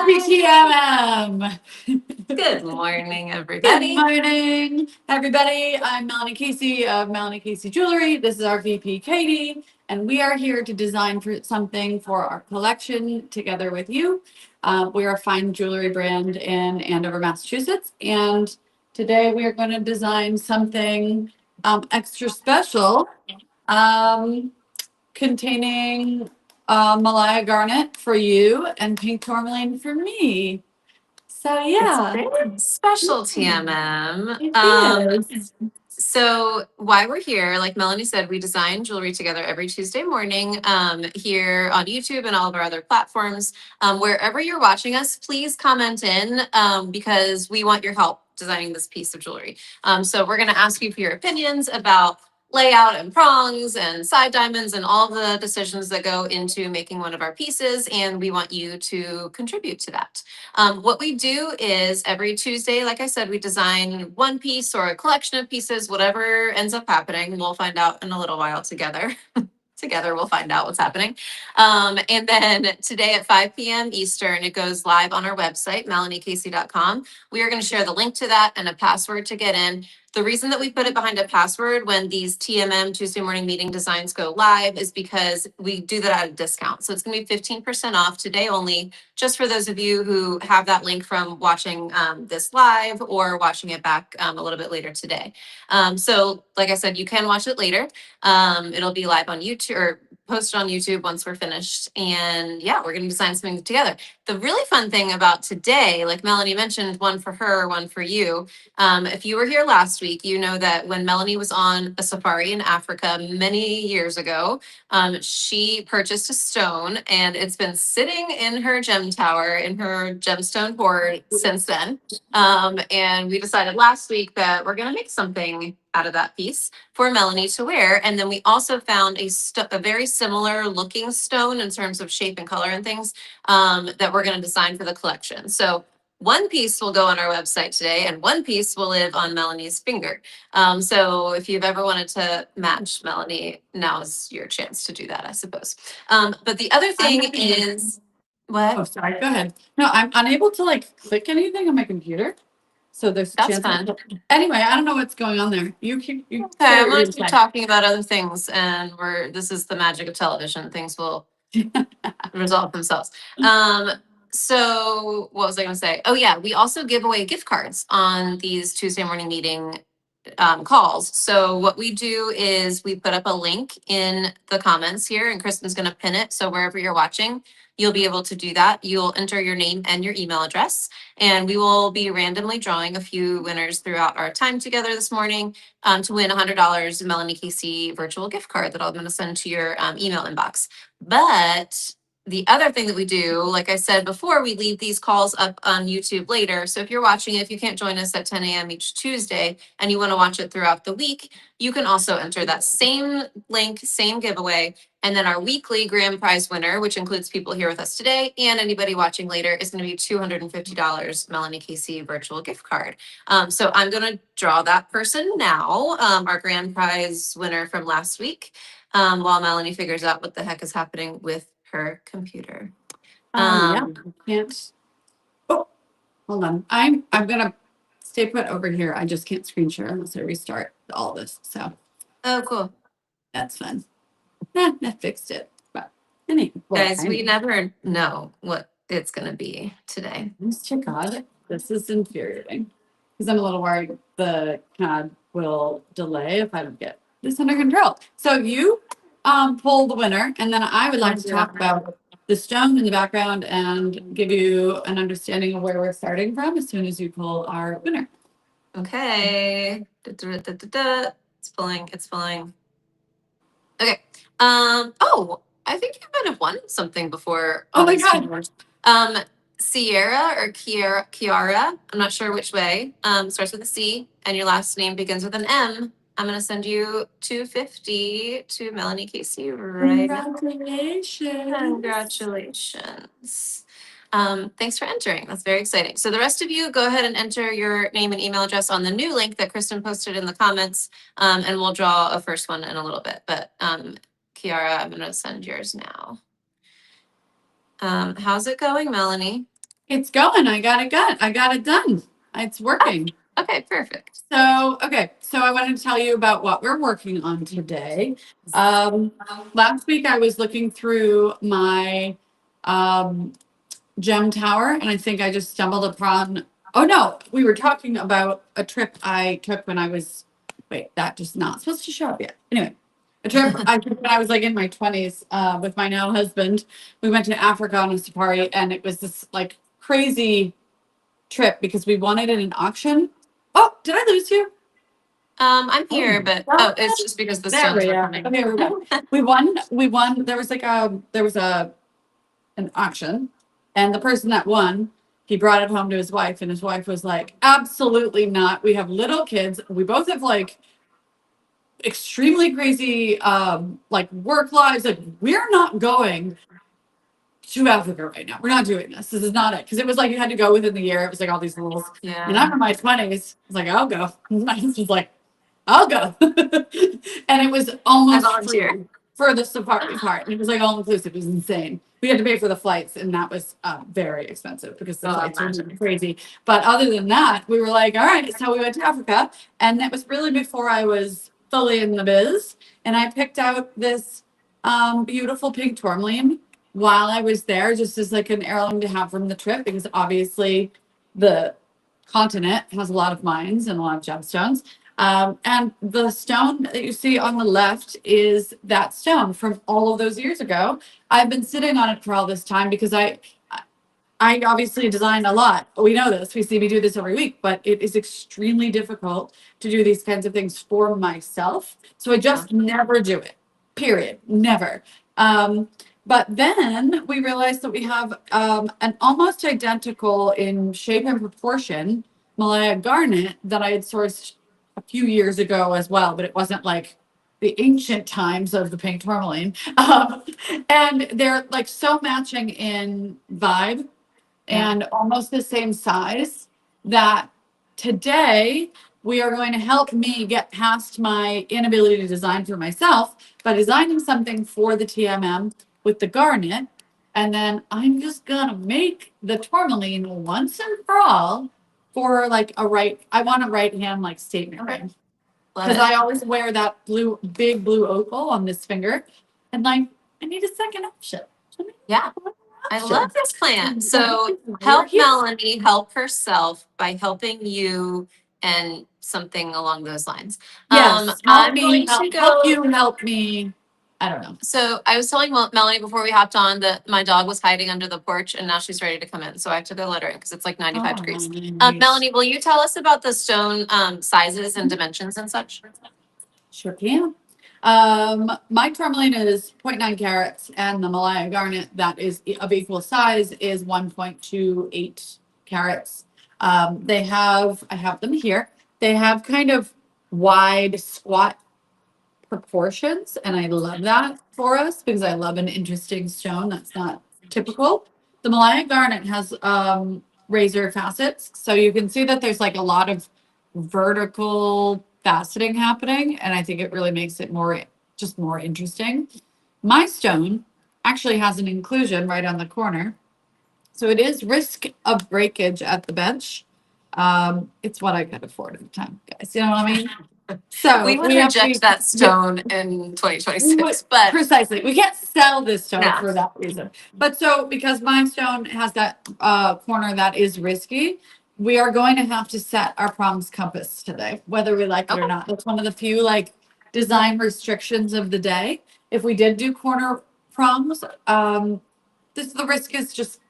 Happy TMM! Good morning, Good everybody. morning, everybody. I'm Melanie Casey of Melanie Casey Jewelry. This is our VP, Katie, and we are here to design for something for our collection together with you. We are a fine jewelry brand in Andover, Massachusetts, and today we are going to design something extra special containing Malaya Garnet for you and pink tourmaline for me. So It's yeah, very special TMM. it is. So why we're here, like Melanie said, we design jewelry together every Tuesday morning here on YouTube and all of our other platforms. Wherever you're watching us, please comment in because we want your help designing this piece of jewelry. So we're going to ask you for your opinions about layout and prongs and side diamonds and all the decisions that go into making one of our pieces. And we want you to contribute to that. What we do is every Tuesday, like I said, we design one piece or a collection of pieces, whatever ends up happening. We'll find out in a little while together. Together, we'll find out what's happening. And then today at 5 p.m. Eastern, it goes live on our website, melaniecasey.com. We are going to share the link to that and a password to get in. The reason that we put it behind a password when these TMM Tuesday morning meeting designs go live is because we do that at a discount. So it's going to be 15% off today only, just for those of you who have that link from watching this live or watching it back a little bit later today. So like I said, you can watch it later. It'll be live on YouTube or posted on YouTube once we're finished. And yeah, we're going to design something together. The really fun thing about today, like Melanie mentioned, one for her, one for you. If you were here last week, you know that when Melanie was on a safari in Africa many years ago, she purchased a stone and it's been sitting in her gem tower in her gemstone hoard since then. And we decided last week that we're going to make something out of that piece for Melanie to wear. And then we also found a very similar looking stone in terms of shape and color and things that we're going to design for the collection. So one piece will go on our website today and one piece will live on Melanie's finger. So if you've ever wanted to match Melanie, now's your chance to do that, I suppose. But the other thing is, what? Oh, sorry. Go ahead. No, I'm unable to like click anything on my computer. So there's a That's chance. fun. Anyway, I don't know what's going on there. You keep. You Okay, say I'm what gonna you're keep saying. talking about other things, and this is the magic of television. Things will resolve themselves. So what was I gonna say? Oh yeah, we also give away gift cards on these Tuesday morning meeting calls. So what we do is we put up a link in the comments here, and Kristen's going to pin it. So wherever you're watching, you'll be able to do that. You'll enter your name and your email address, and we will be randomly drawing a few winners throughout our time together this morning to win $100 Melanie Casey virtual gift card that I'm going to send to your email inbox. But the other thing that we do, like I said before, we leave these calls up on YouTube later. So if you're watching it, if you can't join us at 10 a.m. each Tuesday and you want to watch it throughout the week, you can also enter that same link, same giveaway. And then our weekly grand prize winner, which includes people here with us today and anybody watching later, is going to be $250 Melanie Casey virtual gift card. So I'm going to draw that person now, our grand prize winner from last week, while Melanie figures out what the heck is happening with her computer. Yeah, can't. Oh, hold on. I'm gonna stay put over here. I just can't screen share unless I restart all this. So Oh, cool. that's fun. That fixed it. But anyway, Guys, we never know what it's going to be today. Mr. God, this is infuriating because I'm a little worried the CAD will delay if I don't get this under control. So you pull the winner, and then I would like to talk about the stone in the background and give you an understanding of where we're starting from as soon as you pull our winner. Okay. It's pulling. It's pulling. Okay. Oh, I think you might have won something before. Oh my God. Sierra or Kiara, I'm not sure which way, starts with a C and your last name begins with an M. I'm going to send you $250 to Melanie Casey right now. Congratulations. Congratulations. Thanks for entering. That's very exciting. So the rest of you, go ahead and enter your name and email address on the new link that Kristen posted in the comments, and we'll draw a first one in a little bit. But Kiara, I'm going to send yours now. How's it going, Melanie? It's going. I got it done. I got it done. It's working. Okay, perfect. So, okay. So I wanted to tell you about what we're working on today. Last week I was looking through my gem tower, and I think I just stumbled upon. Oh no, we were talking about a trip I took when I was. Wait, that just not supposed to show up yet. Anyway, a trip I took when I was like in my 20s with my now husband. We went to Africa on a safari, and it was this like crazy trip because we won it in an auction. Oh, did I lose you? I'm here, but it's just because the There stones we were are. coming. Okay, we're back. We won. There was like an auction, and the person that won, he brought it home to his wife, and his wife was like, absolutely not. We have little kids. We both have like extremely crazy like work lives. Like, we're not going to Africa right now. We're not doing this. This is not it. Because it was like you had to go within the year. It was like all these rules. And I'm Yeah. in my 20s. I was like, I'll go. My husband's like, I'll go. And it was I almost volunteer. free for the safari part. And it was like all inclusive. It was insane. We had to pay for the flights, and that was very expensive because the Oh, flights were imagine. crazy. But other than that, we were like, all right. So we went to Africa, and that was really before I was fully in the biz. And I picked out this beautiful pink tourmaline while I was there, just as like an heirloom to have from the trip, because obviously the continent has a lot of mines and a lot of gemstones. And the stone that you see on the left is that stone from all of those years ago. I've been sitting on it for all this time because I obviously design a lot. We know this. We see me do this every week, but it is extremely difficult to do these kinds of things for myself. So I just never do it. Period. Never. But then we realized that we have an almost identical in shape and proportion Malaya Garnet that I had sourced a few years ago as well, but it wasn't like the ancient times of the pink tourmaline. And they're like so matching in vibe and almost the same size that today we are going to help me get past my inability to design for myself by designing something for the TMM with the garnet. And then I'm just gonna make the tourmaline once and for all for like I want a right hand like statement ring. Love Because it. I always wear that big blue opal on this finger. And like, I need a second option. Yeah. I love this plan. So We're help here. Melanie help herself by helping you and something along those lines. Yes, help I'm me, going to help go. you, help me. I don't know. So I was telling Melanie before we hopped on that my dog was hiding under the porch and now she's ready to come in. So I have to go let her in because it's like 95 degrees. Nice. Melanie, will you tell us about the stone sizes and dimensions and such? Sure can. My tourmaline is 0.9 carats, and the Malaya Garnet that is of equal size is 1.28 carats. I have them here. They have kind of wide, squat proportions, and I love that for us because I love an interesting stone that's not typical. The Malaya Garnet has razor facets, so you can see that there's like a lot of vertical faceting happening, and I think it really makes it more interesting. My stone actually has an inclusion right on the corner, so it is risk of breakage at the bench. It's what I could afford at the time, guys. You know what I mean? So We would have to reject be that stone in 2026, but precisely. We can't sell this stone no. for that reason. But so because my stone has that corner that is risky, we are going to have to set our proms compass today, whether we like it or Okay. not. That's one of the few like design restrictions of the day. If we did do corner proms, the risk is just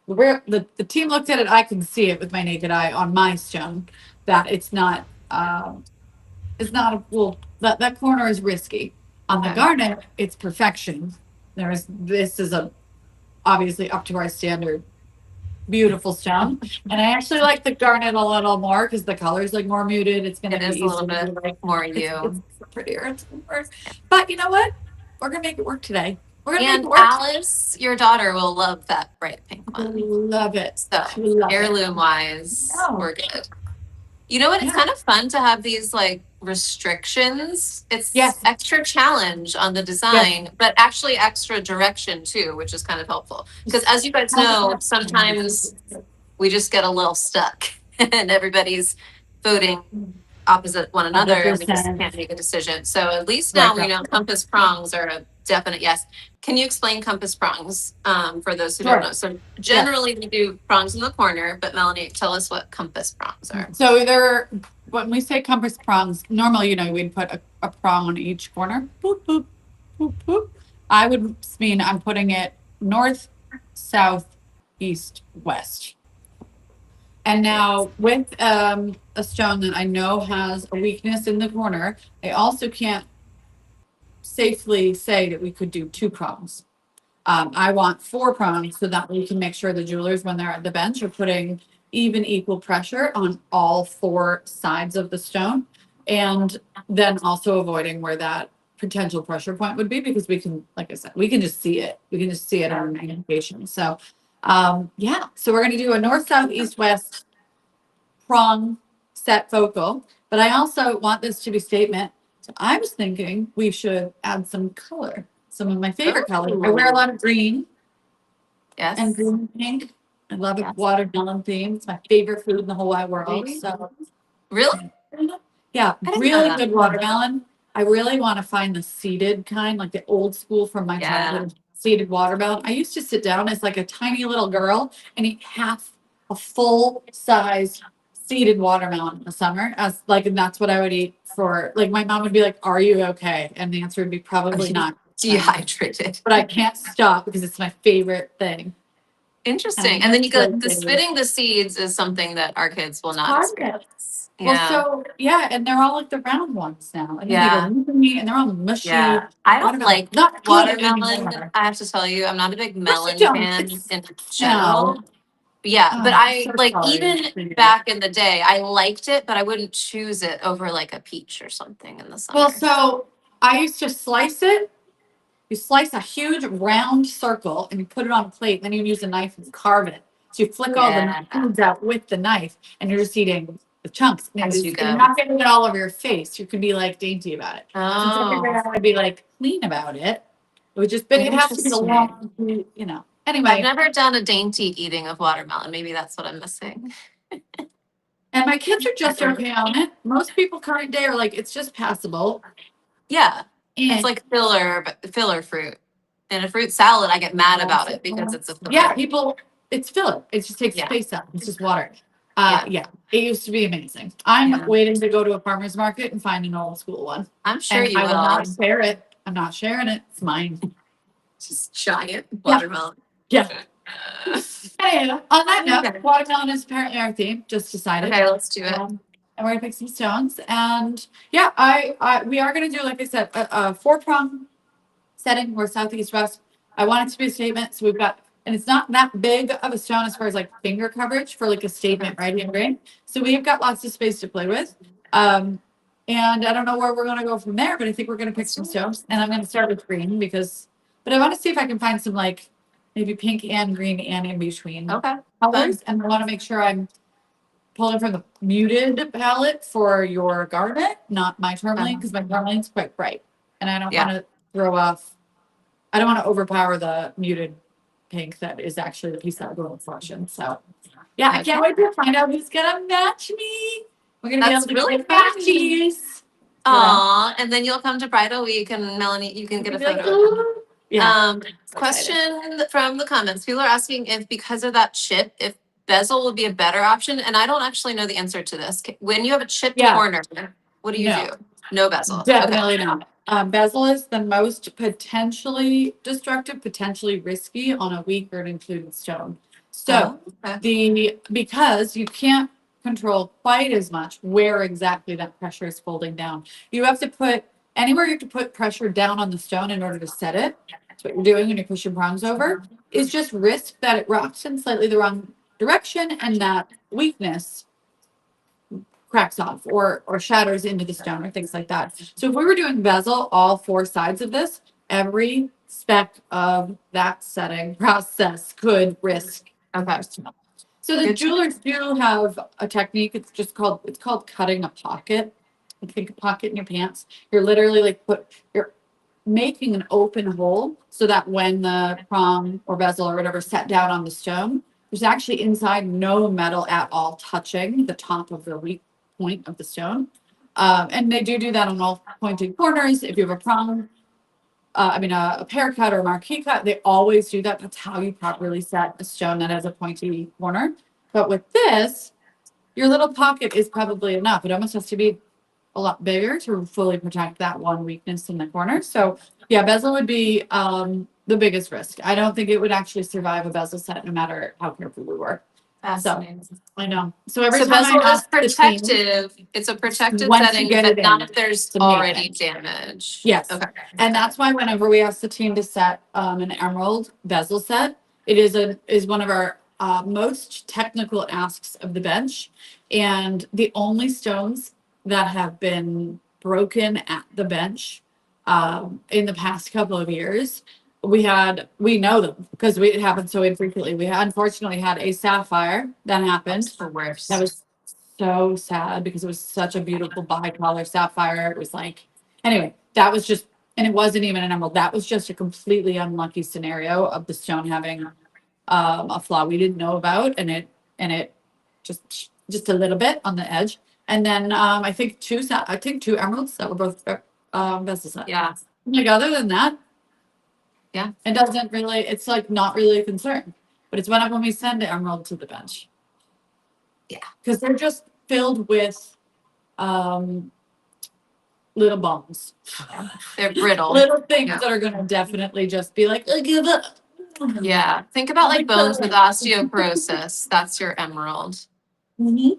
where the team looked at it. I can see it with my naked eye on my stone that it's not a well that corner is risky. On the Okay. garnet, it's perfection. This is a obviously up to our standard, beautiful stone. And I actually like the garnet a little more because the color is like more muted. It's gonna It be is a little easier. bit Like more it's you. prettier. It's worse. But you know what? We're gonna make it work today. We're gonna make And it work. Alice, your daughter, will love that bright pink one. Love it. So She will love it. heirloom wise, Oh. we're good. You know what? It's Yeah. kind of fun to have these like restrictions. It's Yes. extra challenge on the design, but actually extra direction too, which is kind of helpful. Because as you guys know, sometimes We just get a little stuck and everybody's voting opposite one another and we just 100%. can't make a decision. So at least Right. now we know compass prongs are a definite yes. Can you explain compass prongs for those who don't know? So generally we do prongs in the corner, but Melanie, tell us what compass prongs are. So when we say compass prongs, normally, you know, we'd put a prong on each corner. Boop, boop, boop, boop. I would mean I'm putting it north, south, east, west. And now with a stone that I know has a weakness in the corner, I also can't safely say that we could do 2 prongs. I want 4 prongs so that we can make sure the jewelers, when they're at the bench, are putting even equal pressure on all 4 sides of the stone. And then also avoiding where that potential pressure point would be, because we can, like I said, we can just see it. We can just see it on magnification. So, yeah, so we're going to do a north, south, east, west prong set focal. But I also want this to be statement. So I was thinking we should add some color. Some of my favorite colors. I wear a lot of green Yes. and green and pink. I love a Yes. watermelon theme. It's my favorite food in the whole wide world. Really? So Really? yeah, I didn't know really that. good watermelon. I really want to find the seeded kind, like the old school from my Yeah. childhood, seeded watermelon. I used to sit down as like a tiny little girl and eat half a full size seeded watermelon in the summer, as like, and that's what I would eat for, like, my mom would be like, "Are you okay?" And the answer would be probably not. Dehydrated. But I can't stop because it's my favorite thing. Interesting. And then you go, So the spitting the seeds is something that our kids will not part of it. experience. Well, Yeah. so yeah, and they're all like the round ones now, and then they Yeah. go loopy, and they're all mushy. Yeah. I don't Watermelon. like Not good watermelon. anymore. I have to tell you, I'm not a big Of course you melon don't. fan It's- in general. No. Yeah, but Oh, I so like sorry. even back in the day, I liked it, but I wouldn't choose it over like a peach or something in the summer. Well, so I used to slice it. You slice a huge round circle and you put it on a plate, and then you use a knife and carve it. So you flick all the Yeah. foods out with the knife, and you're just eating the chunks. And As you you're go. not getting it all over your face. You can be like dainty about it. Since I figured Oh, out how to be like clean about it, it would just, but it has to be a Interesting. long, you know. I've Anyway, never done a dainty eating of watermelon. Maybe that's what I'm missing. and my kids are just okay on it. Most people current day are like, it's just passable. Yeah, And it's like filler fruit. In a fruit salad, I get mad about it because it's a filler. yeah, people, it's filler. It just takes Yeah. space up. It's just water. Yeah. Yeah, it used to be amazing. I'm Yeah. waiting to go to a farmer's market and find an old school one. I'm sure And you I will will. not share it. I'm not sharing it. It's mine. Just giant watermelon. Yeah. Anyway, on that Okay. note, watermelon is apparently our theme. Just decided. Okay, let's do it. And we're gonna pick some stones. And yeah, we are gonna do, like I said, a 4-prong setting. We're southeast west. I want it to be a statement. So we've got, and it's not that big of a stone as far as like finger coverage for like a statement right in green. So we've got lots of space to play with. And I don't know where we're gonna go from there, but I think we're gonna pick some stones. And I'm gonna start with green because, but I want to see if I can find some like maybe pink and green and in between Okay. colors. And I want to make sure I'm pulling from the muted palette for your garnet, not my tourmaline, because my tourmaline's quite bright. And I don't Yeah. want to throw off, I don't want to overpower the muted pink that is actually the piece that will go in fashion. So yeah, I can't wait to find out who's gonna match me. We're gonna That's be able to really get fun. matches. Aw, and then you'll come to Bridal Week and Melanie, you can get a Be like, photo. "Ooh." Yeah. Question from the comments. People are asking if because of that chip, if bezel would be a better option, and I don't actually know the answer to this. When you have a chipped Yeah. corner, what do you No. do? No bezel. Okay. Definitely not. Bezel is the most potentially destructive, potentially risky on a weak or an included stone. So Okay. because you can't control quite as much where exactly that pressure is folding down. You have to put anywhere you have to put pressure down on the stone in order to set it. That's what you're doing when you're pushing prongs over. Is just risk that it rocks in slightly the wrong direction and that weakness cracks off or shatters into the stone or things like that. So if we were doing bezel, all 4 sides of this, every speck of that setting process could risk. Okay. So the Good. jewelers do have a technique. It's called cutting a pocket. You think a pocket in your pants. You're literally like you're making an open hole so that when the prong or bezel or whatever set down on the stone, There's actually inside no metal at all touching the top of the weak point of the stone. And they do that on all pointed corners. If you have a prong, a pear cut or a marquee cut, they always do that. That's how you properly set a stone that has a pointy corner. But with this, your little pocket is probably enough. It almost has to be a lot bigger to fully protect that one weakness in the corner. So yeah, bezel would be the biggest risk. I don't think it would actually survive a bezel set no matter how careful we were. Fascinating. I know. So every So time bezel I is ask the team, protective. It's a protected once you setting, get but it not in, if there's it's amazing. already damage. Yes. Okay. And that's why whenever we ask the team to set an emerald bezel set, it is one of our most technical asks of the bench. And the only stones that have been broken at the bench in the past couple of years, we know them because it happened so infrequently. We unfortunately had a sapphire that happened. That's the worst. That was so sad because it was such a beautiful bicolor sapphire. It was like, anyway, that was just, and it wasn't even an emerald. That was just a completely unlucky scenario of the stone having a flaw we didn't know about, and it just a little bit on the edge. And then I think two emeralds that were both bezel set. Yeah. Like other than that, Yeah. it doesn't really. It's like not really a concern, but it's when we send the emerald to the bench. Yeah. Because they're just filled with little bones. They're brittle. Little things Yeah. that are going to definitely just be like, give up. Yeah. Think about like bones with osteoporosis. That's your emerald. Anyway,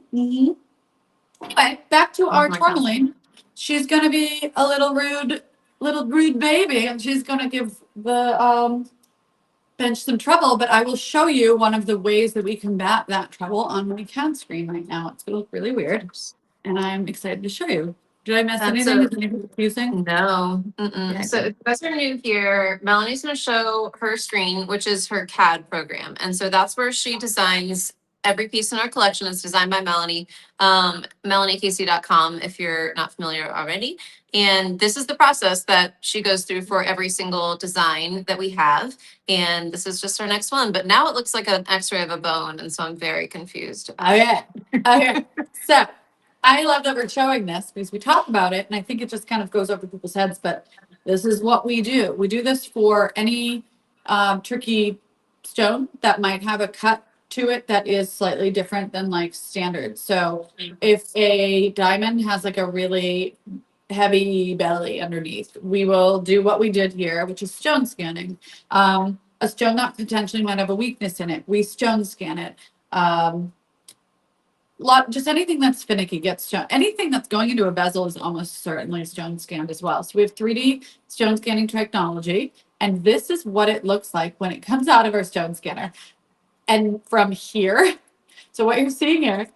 back to our my God. tourmaline. She's going to be a little rude baby, and she's going to give the bench some trouble. But I will show you one of the ways that we combat that trouble on my CAD screen right now. It's going to look really weird, and I'm excited to show you. Did I miss anything? Is anything confusing? No. Mm-mm. So if you guys are new here, Melanie's going to show her screen, which is her CAD program. And so that's where she designs every piece in our collection. It's designed by Melanie, melaniecasey.com if you're not familiar already. And this is the process that she goes through for every single design that we have. And this is just our next one. But now it looks like an x-ray of a bone. And so I'm very confused. Okay. So I love that we're showing this because we talk about it and I think it just kind of goes over people's heads, but this is what we do. We do this for any tricky stone that might have a cut to it that is slightly different than like standard. So if a diamond has like a really heavy belly underneath, we will do what we did here, which is stone scanning. A stone that potentially might have a weakness in it, we stone scan it. Just anything that's finicky gets shown. Anything that's going into a bezel is almost certainly stone scanned as well. So we have 3D stone scanning technology, and this is what it looks like when it comes out of our stone scanner. And from here, so what you're seeing here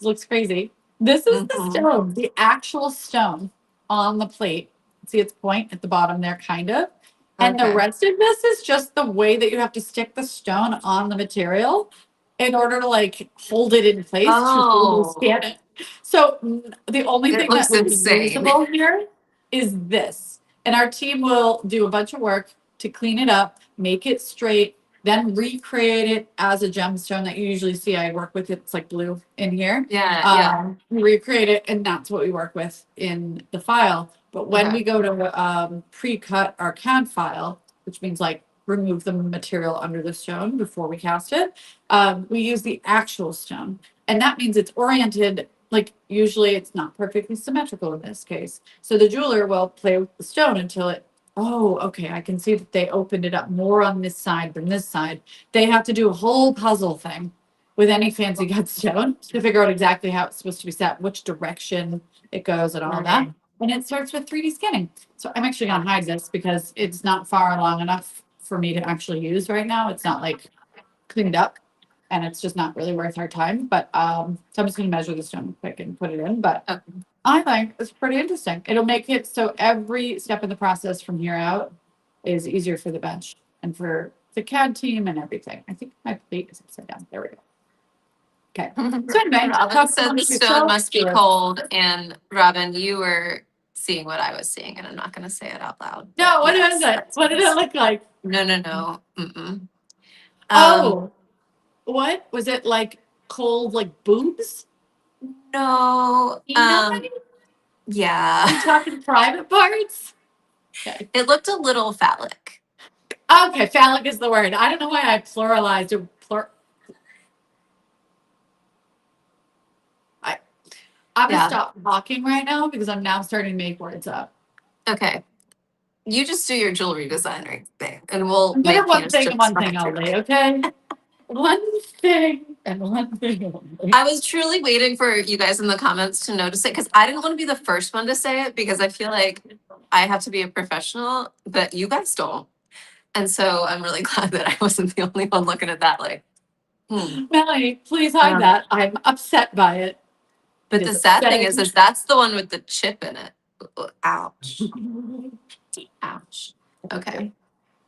looks crazy. This is the stone, the actual stone on the plate. See its point at the bottom there, kind of. And the rest of this is just the way that you have to stick the stone on the material in order to like hold it in place to scan it. So the only thing that would be usable here is this. And our team will do a bunch of work to clean it up, make it straight, then recreate it as a gemstone that you usually see. I work with it's like blue in here. Recreate it, and that's what we work with in the file. But when we go to pre-cut our CAD file, which means like remove the material under the stone before we cast it, we use the actual stone. And that means it's oriented, like usually it's not perfectly symmetrical in this case. So the jeweler will play with the stone until it, oh, okay, I can see that they opened it up more on this side than this side. They have to do a whole puzzle thing with any fancy cut stone to figure out exactly how it's supposed to be set, which direction it goes and all that. And it starts with 3D scanning. So I'm actually gonna hide this because it's not far along enough for me to actually use right now. It's not like cleaned up and it's just not really worth our time. But so I'm just gonna measure the stone quick and put it in. But I think it's pretty interesting. It'll make it so every step in the process from here out is easier for the bench and for the CAD team and everything. I think my plate is upside down. There we go. Okay. So anyway, Robin said the stone must be cold, and Robin, you were seeing what I was seeing, and I'm not going to say it out loud. No, what is it? What did it look like? No. Mm-mm. Oh, what was it like? Cold like boobs? No. You know what I mean? Yeah. Are you talking private parts? Okay. It looked a little phallic. Okay, phallic is the word. I don't know why I pluralized or I'm gonna Yeah. stop talking right now because I'm now starting to make words up. Okay. You just do your jewelry designer thing and we'll I'm good make at one penis thing and jokes one thing behind your only, back. okay? One thing and one thing only. I was truly waiting for you guys in the comments to notice it because I didn't want to be the first one to say it because I feel like I have to be a professional, but you guys don't. And so I'm really glad that I wasn't the only one looking at that like, Melanie, please hide Um, that. I'm upset by it. But It the is sad thing upsetting. is that's the one with the chip in it. Ouch. Ouch. Okay.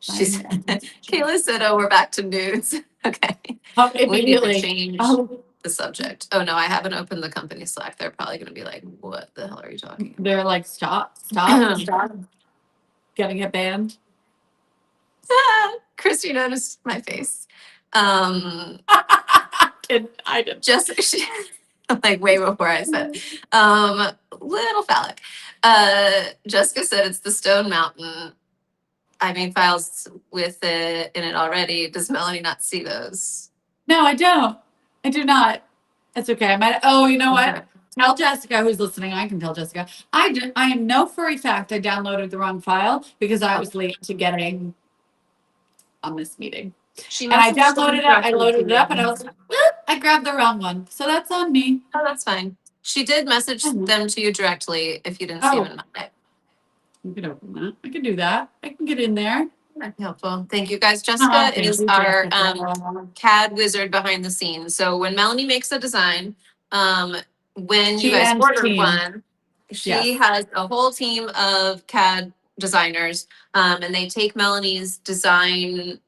She's Kayla said, "Oh, we're back to nudes." Okay. We need to Immediately. change Oh, the subject. Oh no, I haven't opened the company Slack. They're probably going to be like, "What the hell are you talking they're like, stop, about?" stop getting it banned. Christy noticed my face. I did. Just like way before I said, little phallic. Jessica said it's the Stone Mountain. I made files with it in it already. Does Melanie not see those? No, I don't. I do not. It's okay. I might. Oh, you know Okay. what? Tell Jessica who's listening. I can tell Jessica. I am no for a fact I downloaded the wrong file because I was late to getting on this meeting. She And I messaged downloaded them it. I directly to loaded it up, and I you. was like, "Whoop, I grabbed the wrong one." So that's on me. Oh, that's fine. She did message I know. them to you directly if you didn't see them Oh, in Monday. you can open that. I can do that. I can get in there. That'd be helpful. Thank you guys. Oh, Jessica thank is you, our Jessica. CAD wizard behind the scenes. So when Melanie makes a design, when you She guys and order team. one, she Yes. has a whole team of CAD designers, and they take Melanie's design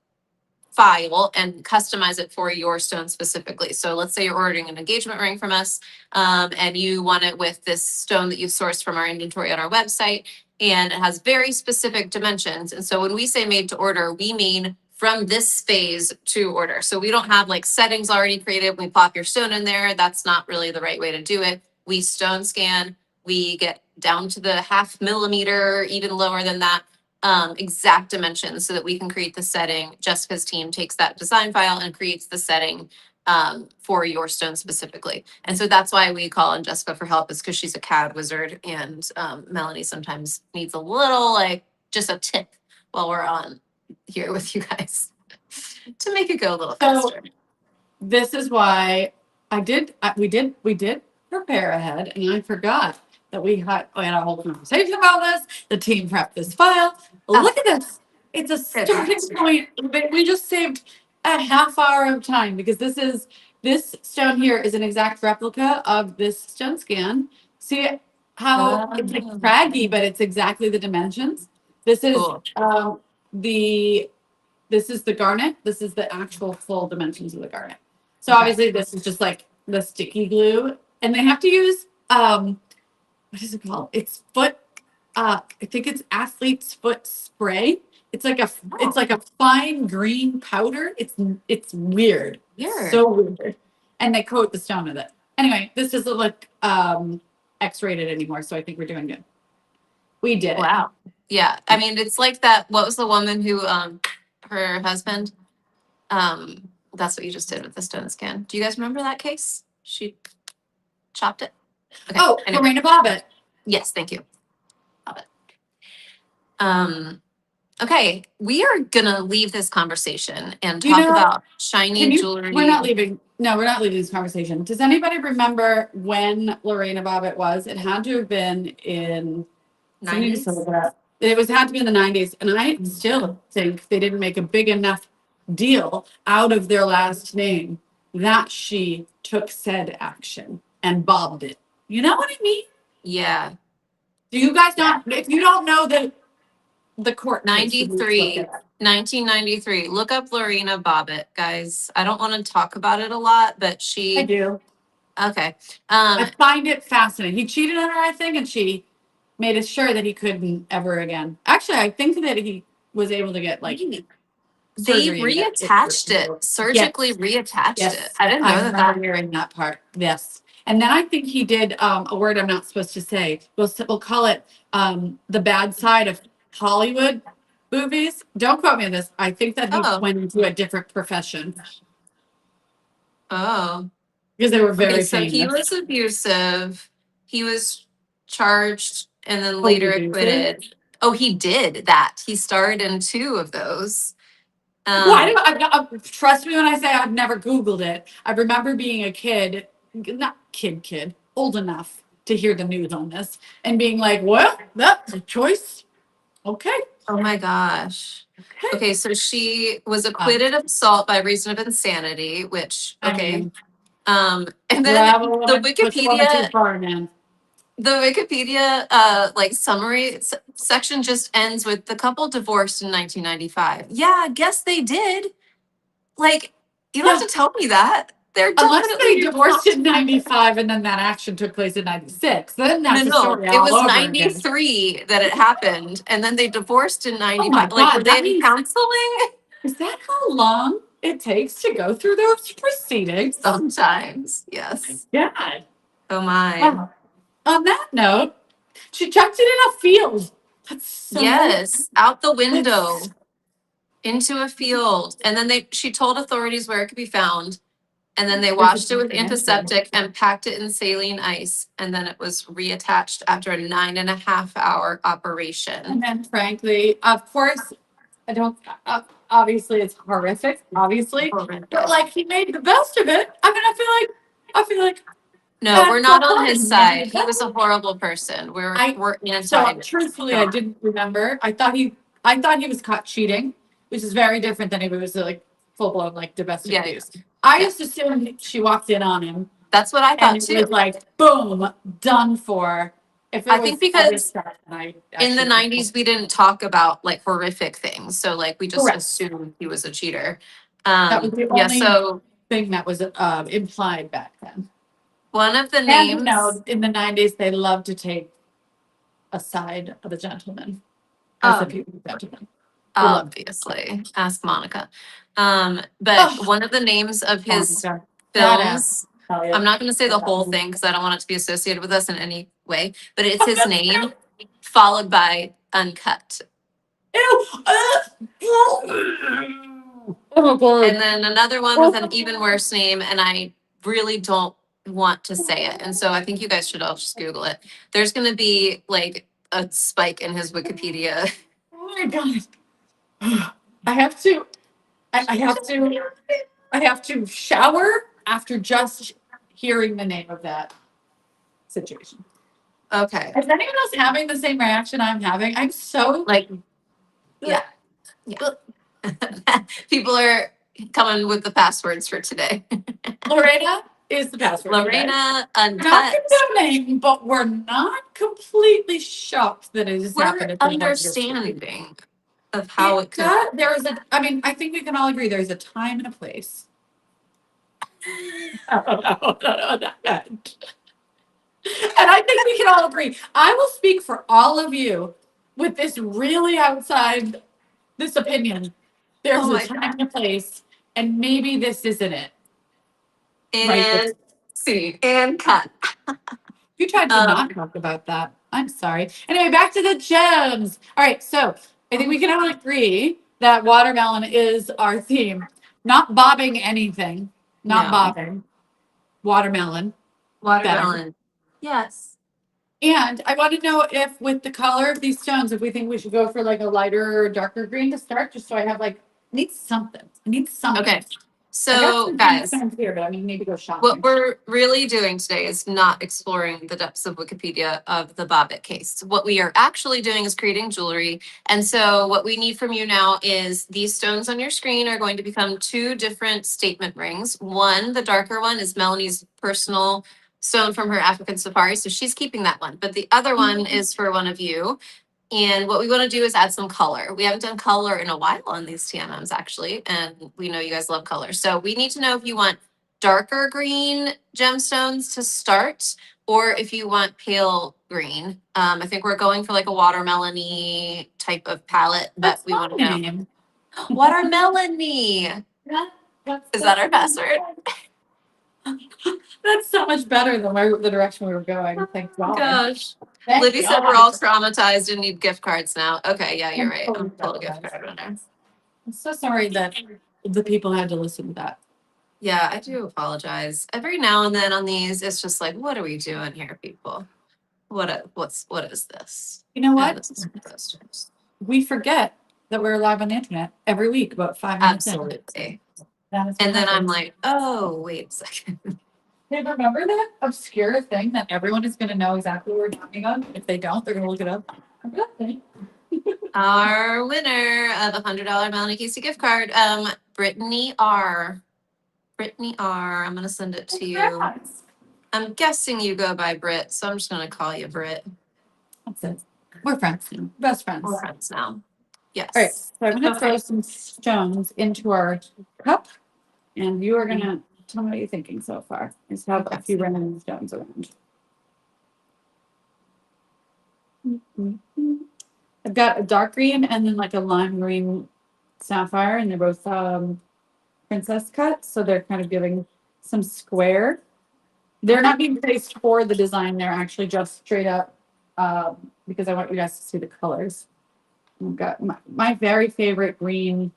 file and customize it for your stone specifically. So let's say you're ordering an engagement ring from us, and you want it with this stone that you've sourced from our inventory on our website, and it has very specific dimensions. And so when we say made to order, we mean from this phase to order. So we don't have like settings already created. We plop your stone in there. That's not really the right way to do it. We stone scan, we get down to the 0.5 millimeter, even lower than that, exact dimensions so that we can create the setting. Jessica's team takes that design file and creates the setting for your stone specifically. And so that's why we call on Jessica for help, is because she's a CAD wizard, and Melanie sometimes needs a little, like, just a tip while we're on here with you guys to make it go a little So faster. this is why we did prepare ahead, and I forgot that we had a whole conversation about this. The team prepped this file. Look at this. It's a starting point. We just saved a half hour of time because this stone here is an exact replica of this stone scan. See how it's like craggy, but it's exactly the dimensions. This is Cool. the this is the garnet. This is the actual full dimensions of the garnet. So Okay. obviously this is just like the sticky glue, and they have to use what is it called? It's foot. I think it's athlete's foot spray. It's like a fine green powder. It's weird. Weird. So weird. And they coat the stone with it. Anyway, this doesn't look X-rated anymore, so I think we're doing good. We did it. Wow. Yeah. I mean, it's like that. What was the woman who, her husband? That's what you just did with the stone scan. Do you guys remember that case? She chopped it. Okay. Oh, Anyway. Lorena Bobbitt. Yes, thank you. Love it. Okay, we are gonna leave this conversation and You talk know, about shiny jewelry. We're not leaving. No, we're not leaving this conversation. Does anybody remember when Lorena Bobbitt was? It had to have been in. Somebody just 90s? look it up. It was had to be in the 90s, and I still think they didn't make a big enough deal out of their last name that she took said action and bobbed it. You know what I mean? Yeah, Do you guys not? If you don't know the court case, you need to look 93, it up. 1993. Look up Lorena Bobbitt, guys. I don't want to talk about it a lot, but I she, do. okay. I find it fascinating. He cheated on her, I think, and she made it sure that he couldn't ever again. Actually, I think that he was able to get like They surgery. reattached it, surgically Yes. reattached it. Yes, I didn't I know that. remember hearing that part. Yes. And then I think he did a word I'm not supposed to say. We'll call it the bad side of Hollywood movies. Don't quote me on this. I think that he Oh, went into a different profession oh. because they were Okay, very so he famous. was abusive. He was charged and then Oh, later abusive. acquitted. Oh, he did that. He starred in 2 of those. Why Um, do trust me when I say I've never Googled it? I remember being a kid, not kid, old enough to hear the news on this and being like, well, that's a choice. Okay. oh my gosh. Okay. Okay, so she was Um, acquitted of assault by reason of insanity, which, I okay. mean, And then grab a the woman, push a woman too Wikipedia, far, man. like summary section just ends with the couple divorced in 1995. Yeah, I guess they did. Like, you don't Yeah. have to tell me that. They're Unless they definitely divorced not in 95 and then that action took place in 96. Then No, that's a no, story it all was over again. 93 that it happened, and then they divorced in Oh my 95. Like, were God. they That in means, counseling? is that how long it takes to go through those proceedings? Sometimes, Oh my yes. God. Oh my. Wow. On that note, she chucked it in a field. That's so, Yes, out the that's, window into a field. And then she told authorities where it could be found. And then they there's a washed it with answer. antiseptic and packed it in saline ice. And then it was reattached after a 9.5-hour operation. And then, frankly, of course, I don't. Obviously, it's horrific. Obviously, but Horrendous. like he made the best of it. I mean, I feel like No, we're that's so not on funny. his He made side. the He was best. a horrible person. I We're so anti truthfully, I John. didn't remember. I thought he was caught cheating, which is very different than if it was like full blown like domestic Yeah, abuse. I yeah. just assumed she walked in on him That's what I and thought it too. was like boom, done for. If it I think was other because stuff, then I in the actually 90s we didn't talk about like horrific things. So like we just correct. assumed he was a cheater. That was the Yeah, only so thing that was implied back then. one of the And names, in the 90s, they loved to take a side of a gentleman as if um, he was a gentleman. They loved it. obviously, ask Monica. But Oh, one of the names of his Monica. Badass. films, Hell yeah. I'm not going to say the whole thing because I don't want it to be associated with us in any way, but it's his That's name true. followed by uncut. Ew. Oh my And god. then another one with an even worse name, and I really don't want to say it. And so I think you guys should all just Google it. There's going to be like a spike in his Wikipedia. Oh my god. I have to. I have to. I have to shower after just hearing the name of that situation. Okay. Is anyone else having the same reaction I'm having? I'm so. Like, yeah. Yeah. People are coming with the passwords for today. Lorena is the password today. Lorena We're not Uncut. condemning, but we're not completely shocked that it has We're happened at the point of your story. understanding of how it could. There is I mean, I think we can all agree there's a time and a place. And I think we can all agree. I will speak for all of you with this really outside this opinion. There's Oh a my time God. and a place, and maybe this isn't it. Right. And see, and cut. You tried to not Um, talk about that. I'm sorry. Anyway, back to the gems. All right, so I think we can all agree that watermelon is our theme. Not bobbing anything, not no. bobbing. Watermelon, better. Watermelon. Yes. And I want to know if, with the color of these stones, if we think we should go for like a lighter or darker green to start, just so I have like, I need something. I need something. Okay. I got So, some green guys, stones here, but I mean, need to go what shopping. we're really doing today is not exploring the depths of Wikipedia of the Bobbitt case. What we are actually doing is creating jewelry. And so what we need from you now is these stones on your screen are going to become 2 different statement rings. One, the darker one, is Melanie's personal stone from her African safari. So she's keeping that one. But the other one is for one of you. And what we want to do is add some color. We haven't done color in a while on these TMMs actually, and we know you guys love color. So we need to know if you want darker green gemstones to start, or if you want pale green. I think we're going for like a watermelon-y type of palette, but That's we want my to know. name. Water Melanie. Is that our password? That's so much better than where the direction we were going. Thank God. Gosh. Thank Libby said God. we're all traumatized and need gift cards now. Okay, yeah, you're I'm right. totally I'm full gift traumatized. card runner. I'm so sorry that the people had to listen to that. Yeah, I do apologize. Every now and then on these, it's just like, what are we doing here, people? What is this? You know And what? this is posters. We forget that we're live on the internet every week, about 5 minutes in. Absolutely. That is what And then I'm happens. like, oh, wait a second. Hey, remember that obscure thing that everyone is going to know exactly what we're talking about? If they don't, they're going to look it up. Remember that thing? Our winner of a $100 Melanie Casey gift card, Brittany R. Brittany R. I'm gonna send it to you. Congrats. I'm guessing you go by Brit, so I'm just gonna call you Brit. That's it. We're friends now. Best friends. We're friends now. Yes. All right. So I'm going to Okay. throw some stones into our cup, and you are going to tell me what you're thinking so far. Just have a few random stones around. I've got a dark green and then like a lime green sapphire, and they're both princess cut, so they're kind of giving some square. They're not being placed for the design; they're actually just straight up because I want you guys to see the colors. I've got my very favorite green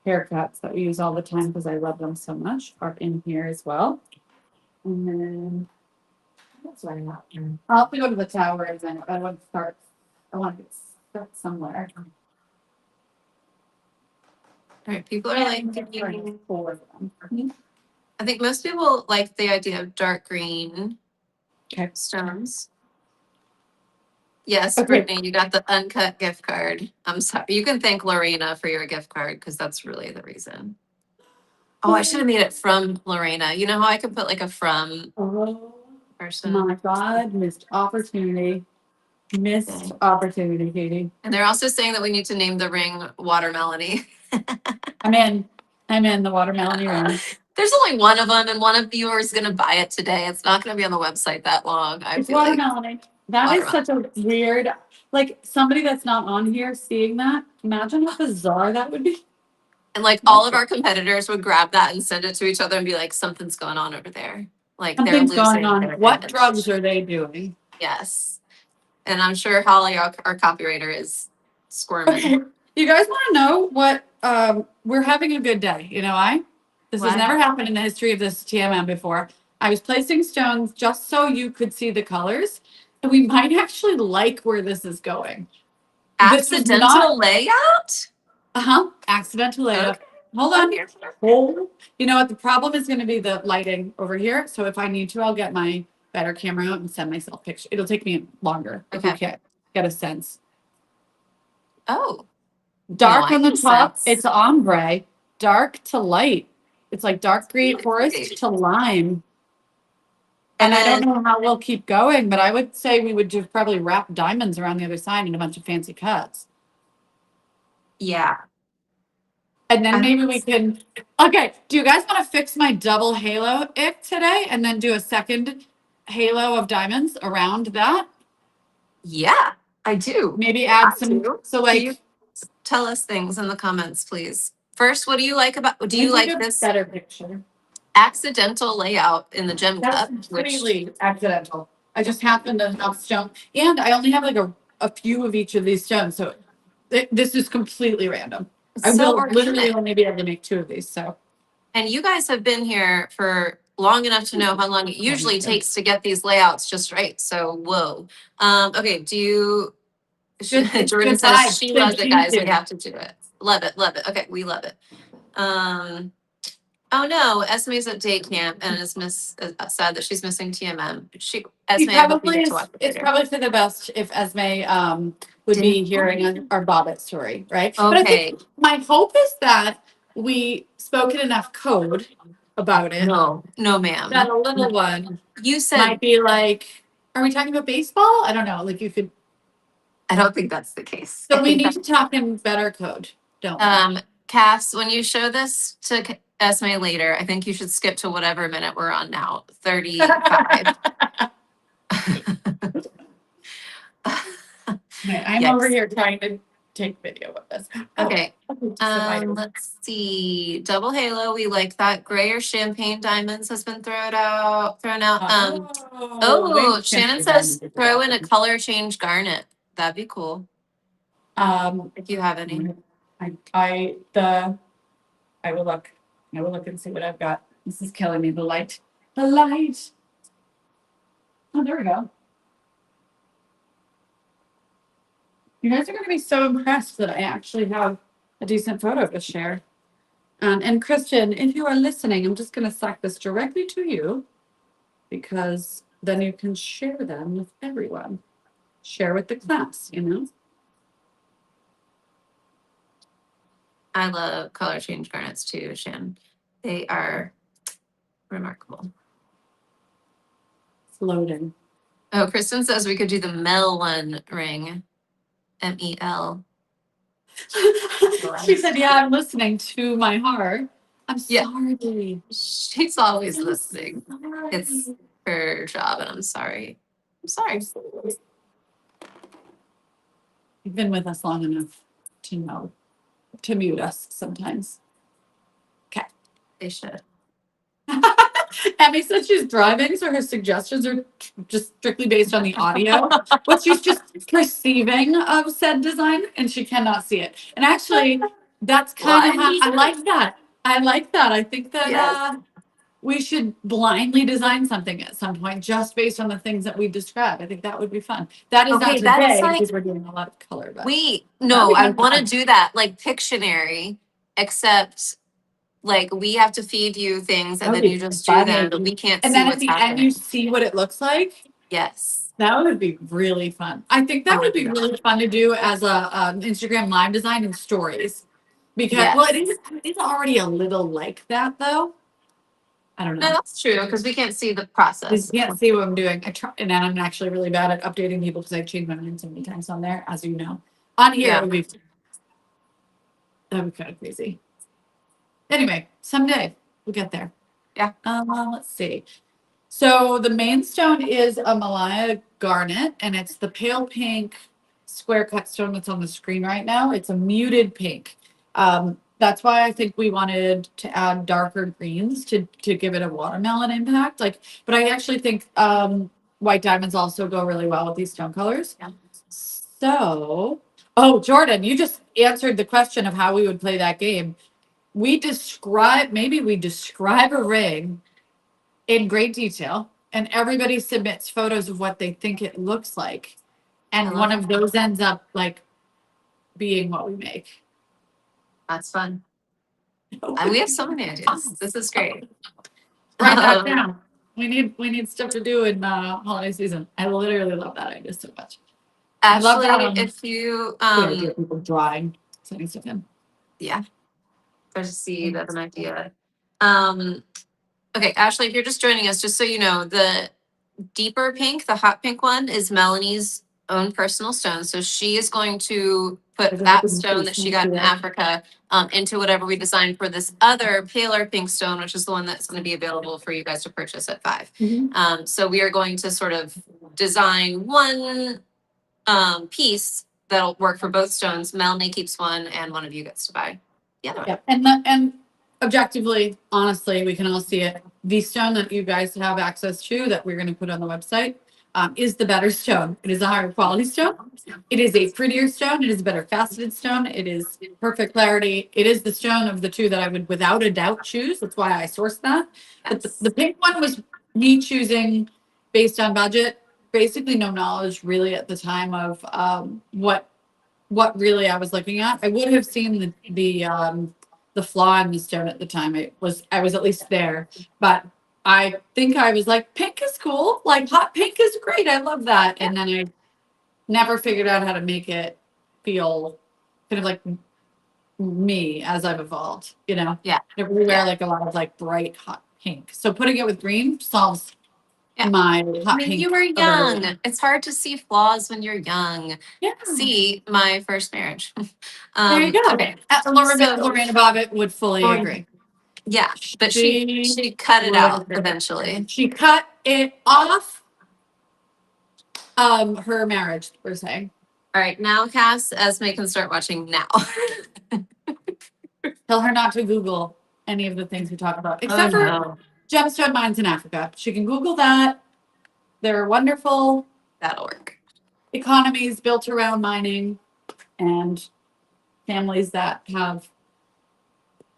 haircuts that we use all the time because I love them so much are in here as well. And then that's what I have. I'll have to go to the tower and then I want to start. I want to start somewhere. All right, people are like, Four of them. I think most people like the idea of dark green Okay. stones. Yes, Okay. Brittany, you got the uncut gift card. I'm sorry. You can thank Lorena for your gift card because that's really the reason. Oh, I should have made it from Lorena. You know how I could put like a from Oh person? my God, missed opportunity. Missed Okay. opportunity, Katie. And they're also saying that we need to name the ring Water Melanie. I'm in. I'm in the watermelon ring. There's only one of them, and one of you is going to buy it today. It's not going to be on the website that long. I It's feel like watermelon. That is such a weird, like somebody that's not on here seeing that. Imagine how bizarre that would be. and like all of our competitors would grab that and send it to each other and be like, something's going on over there. Like they're Something's losing going on. their What edge. drugs are they doing? Yes. And I'm sure Holly, our copywriter, is squirming. Okay. You guys want to know what? We're having a good day. You know why? This has Why? never happened in the history of this TMM before. I was placing stones just so you could see the colors. And we might actually like where this is going. This was Accidental not layout? accidental layout. Okay. Hold I'm on. here for it. Hold. You know what? The problem is going to be the lighting over here. So if I need to, I'll get my better camera out and send myself pictures. It'll take me longer if you Okay. can't get a sense. Oh, Dark I on the get a top, sense. it's ombre. Dark to light. It's like dark green Really forest pretty. to lime. And And I don't then, know how we'll keep going, but I would say we would just probably wrap diamonds around the other side and a bunch of fancy cuts. yeah. And then I maybe think we can. Okay, do you guys want to fix my double halo ick today and then do a second halo of diamonds around that? Yeah, I do. Maybe add I some. do. So, Do you like, tell us things in the comments, please? First, what do you like about, do let me you take like a this better picture. accidental layout in the gem That's cup, which, completely accidental. I just happened to have stone, and I only have like a few of each of these stones, so this is completely random. it's I so will literally organic. only be able to make two of these. So And you guys have been here for long enough to know how long it usually takes to get these layouts just right. So, whoa. Okay, do you, good, it's Jordan good says vibes. she Good loves it, guys. We juju. have to do it. Love it, love it. Okay, we love it. Oh no, Esme's at day camp and is sad that she's missing TMM. He Esme, I hope you probably get to is. watch it It's later. probably for the best if Esme would be Didn't. hearing our Bobbit story, right? But I Okay, think my hope is that we spoke in enough code about it no, that ma'am. a little one You said, might be like, "Are we talking about baseball?" I don't know. Like you could. I don't think that's the case. I So we think need that, to talk in better code, don't we? Cass, when you show this to Esme later, I think you should skip to whatever minute we're on now, 35. Okay, I'm over Yikes. here trying to take video of this. Okay. So Let's see. Double halo. We like that. Gray or champagne diamonds has been thrown out. Shannon says throw in a color change garnet. That'd be cool. If you have any. I will look. I will look and see what I've got. This is killing me. The light. The light. Oh, there we go. You guys are going to be so impressed that I actually have a decent photo to share. And Christian, if you are listening, I'm just going to sack this directly to you because then you can share them with everyone. Share with the class, you know? I love color change garnets too, Shan. They are remarkable. Floating. Oh, Kristen says we could do the melon ring. MEL. She said, yeah, I'm listening to my heart. I'm Yeah. sorry. She's always I'm listening. sorry. It's her job, and I'm sorry. I'm sorry. You've been with us long enough to know to mute us sometimes. Okay. They should. Abby said she's driving, so her suggestions are just strictly based on the audio, but she's just perceiving of said design and she cannot see it. And actually, that's kind of how I like that. I like that. I think that Yes. we should blindly design something at some point just based on the things that we describe. I think that would be fun. That is Okay, not that is today like- because we're doing a lot of color. But No, I That'd be want to fun. do that like Pictionary, except like we have to feed you things and That'd then be you just funny. do them, but we can't And see then at what's the end, happening. you see what it looks like. Yes. That would be really fun. I think that would be really fun to do as a Instagram live design and stories. Because well, it's already a little like that though. I don't No, know. that's true because we can't see the You process. can't see what I'm doing. I try, and I'm actually really bad at updating people because I've changed my mind so many times on there, as you know. On here, Yeah. it would be that would be kind of crazy. Anyway, someday we'll get there. Yeah. Let's see. So the main stone is a Malaya Garnet, and it's the pale pink square cut stone that's on the screen right now. It's a muted pink. That's why I think we wanted to add darker greens to give it a watermelon impact. Like, but I actually think white diamonds also go really well with these stone colors. Yeah. So, oh, Jordan, you just answered the question of how we would play that game. Maybe we describe a ring in great detail and everybody submits photos of what they think it looks like. And one of those ends up like being what we make. That's fun. And we have so many ideas. This is great. Write that down. We need stuff to do in holiday season. I literally love that idea so much. I love Ashley, that. if you Idea of people drawing, sending stuff in. yeah, there's a seed of an idea. Okay, Ashley, if you're just joining us, just so you know, the deeper pink, the hot pink one, is Melanie's own personal stone. So she is going to put that stone that she got in Africa into whatever we designed for this other paler pink stone, which is the one that's going to be available for you guys to purchase at 5. So we are going to sort of design one piece that'll work for both stones. Melanie keeps one, and one of you gets to buy the other one. Yeah, and objectively, honestly, we can all see it. The stone that you guys have access to that we're going to put on the website is the better stone. It is a higher quality stone. It is a prettier stone. It is a better faceted stone. It is perfect clarity. It is the stone of the two that I would without a doubt choose. That's why I sourced that. But the pink one was me choosing based on budget, basically no knowledge really at the time of what really I was looking at. I would have seen the flaw in the stone at the time. I was at least there, but I think I was like, pink is cool. Like hot pink is great. I love that. And then I never figured out how to make it feel kind of like me as I've evolved, you know? Yeah. I really wear like a lot of like bright hot pink. So putting it with green solves Yeah. my hot I mean, pink. you were young. It's hard to see flaws when you're young. Yeah. See my first marriage. There you go. Okay. Lorena Bobbitt would fully Lauren- agree. Yeah, but she cut it out eventually. She cut it off her marriage, we're saying. All right, now Cass, Esme can start watching now. Tell her not to Google any of the things we talk about, except for gemstone mines in Africa. She can Google that. They're wonderful That'll work. economies built around mining and families that have,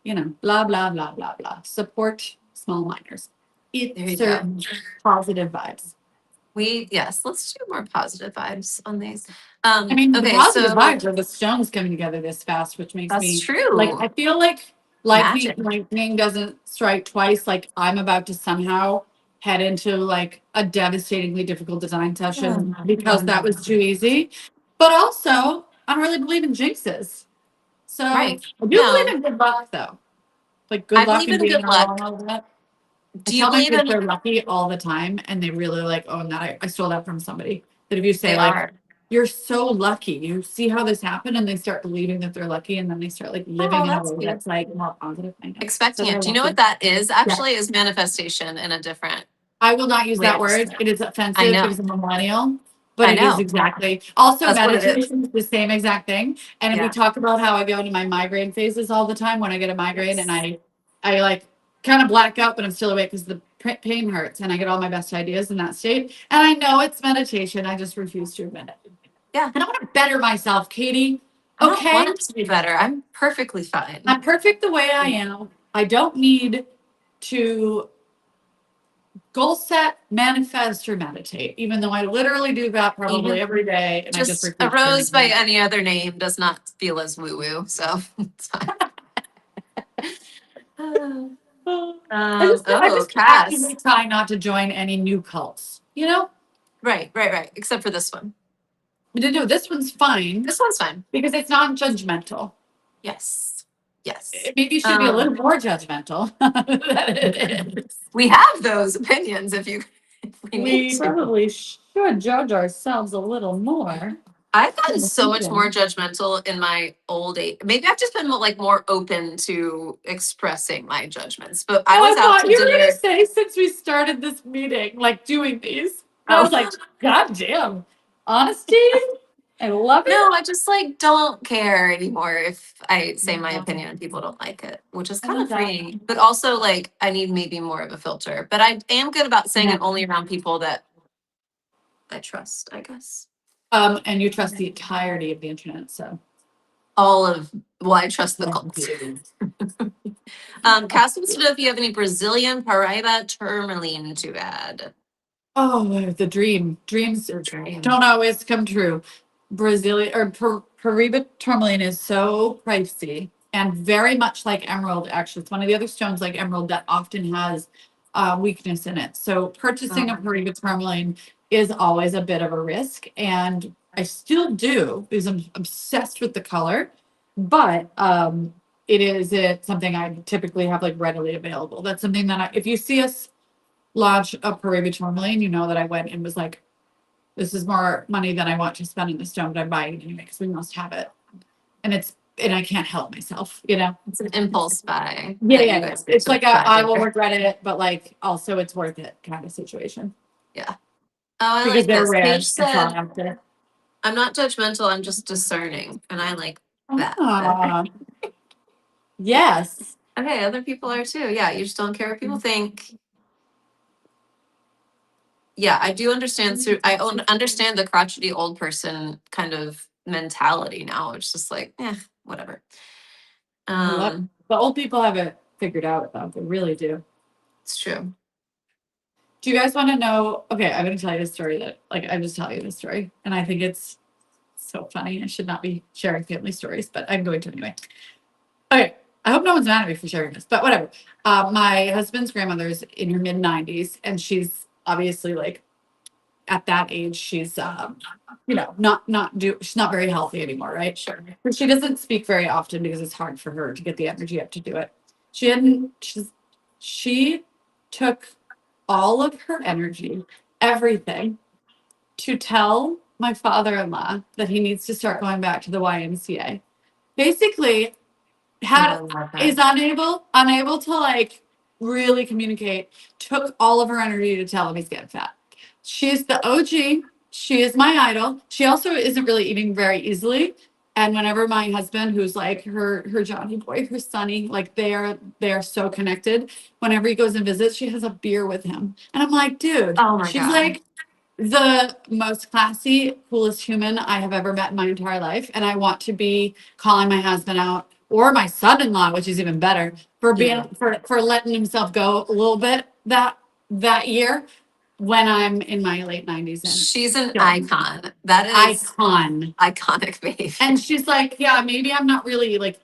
blah, blah, blah, blah, blah. Support small miners. There you It's go. positive vibes. Yes, let's do more positive vibes on these. I mean, the Okay, positive so vibes are the stones coming together this fast, which makes that's me true. I feel like lightning Magic. lightning doesn't strike twice. Like I'm about to somehow head into like a devastatingly difficult design session because that was too easy. But also, I don't really believe in jinxes. So Right. I do No, believe in good luck though. Like I good luck believe and in being good in a row and luck. all of that. I Do you tell my believe kids in? they're lucky all the time and they really like own that. I stole that from somebody. That if you say They like are. you're so lucky. You see how this happened, and they start believing that they're lucky, and then they start like living Oh, in a that's way cute. that's like more positive. I know. So Expecting it. they're Do you know what lucky. that is? Yeah. Actually, is manifestation in a different I will not use way that of saying word. it. It is I offensive know. because I'm a millennial, but I it is know. exactly. Also, That's what it is. meditation is the same exact thing. And if we Yeah. talk about how I go into my migraine phases all the time when I get a migraine, and Yes. I like kind of black out, but I'm still awake because the pain hurts, and I get all my best ideas in that state. And I know it's meditation. I just refuse to admit it. Yeah. And I want to better myself, Katie. I don't Okay. want it to be better. I'm perfectly fine. I'm perfect the way I am. I don't need to goal set, manifest, or meditate, even though I literally do that probably Even every day. And I just just a refuse to rose by admit it. any other name does not feel as woo woo. So it's fine. I Oh, just actively Cass. try not to join any new cults. Right. Except for this one. But no, this one's fine This one's fine. because it's non-judgmental. Yes. Maybe you should be a little more judgmental than it is. We have those opinions if we need We to. probably should judge ourselves a little more. I've gotten so much more judgmental in my old age. Maybe I've just been like more open to expressing my judgments. But I was I out thought to you were gonna dinner. say since we started this meeting, like doing these. And I was like, Oh God damn. Honesty. I love no, it. I just like don't care anymore if I say my opinion and people don't like it, which is I kind love of that. freeing. But also like I need maybe more of a filter. But I am good about saying it Yeah. only around people that I trust, I guess. And you trust the entirety of the internet, so I trust the cult. Cass wants to know if you have any Brazilian Paraiba tourmaline to add. Oh, the dream. Dreams The dream. don't always come true. Brazilian or Paraiba tourmaline is so pricey and very much like emerald. Actually, it's one of the other stones like emerald that often has weakness in it. So purchasing a Paraiba tourmaline is always a bit of a risk, and I still do because I'm obsessed with the color. But it's something I typically have like readily available. That's something that if you see us launch a Paraiba tourmaline, you know that I went and was like, this is more money than I want to spend in the stone, but I'm buying it anyway because we must have it. And I can't help myself. It's an impulse buy Yeah, that you yeah. guys get It's to like try I will later. regret it, but like also it's worth it kind of situation Yeah. Oh, I because like they're this. rare Paige and sought said, after. I'm not judgmental, I'm just discerning. And I like that. Ah, yes. Okay, other people are too. Yeah, you just don't care what people think. Yeah, I do understand. Understand the crotchety old person kind of mentality now. It's just like, whatever. The old people have it figured out though. They really do. It's true. Do you guys want to know? Okay, I'm going to tell you a story that, like, I just tell you this story, and I think it's so funny. I should not be sharing family stories, but I'm going to anyway. Okay, I hope no one's mad at me for sharing this, but whatever. My husband's grandmother's in her mid 90s, and she's obviously like at that age. She's she's not very healthy anymore, right? Sure. But she doesn't speak very often because it's hard for her to get the energy up to do it. She took all of her energy, everything, to tell my father-in-law that he needs to start going back to the YMCA. Basically, is unable to like really communicate. Took all of her energy to tell him he's getting fat. She's the OG. She is my idol. She also isn't really eating very easily. And whenever my husband, who's like her Johnny boy, her Sonny, like they are so connected. Whenever he goes and visits, she has a beer with him. And I'm like, dude, Oh my she's God. like the most classy, coolest human I have ever met in my entire life. And I want to be calling my husband out or my son-in-law, which is even better, for being Yeah. for letting himself go a little bit that year when I'm in my late 90s and She's an killing me. icon. That is Icon. iconic behavior. And she's like, yeah, maybe I'm not really like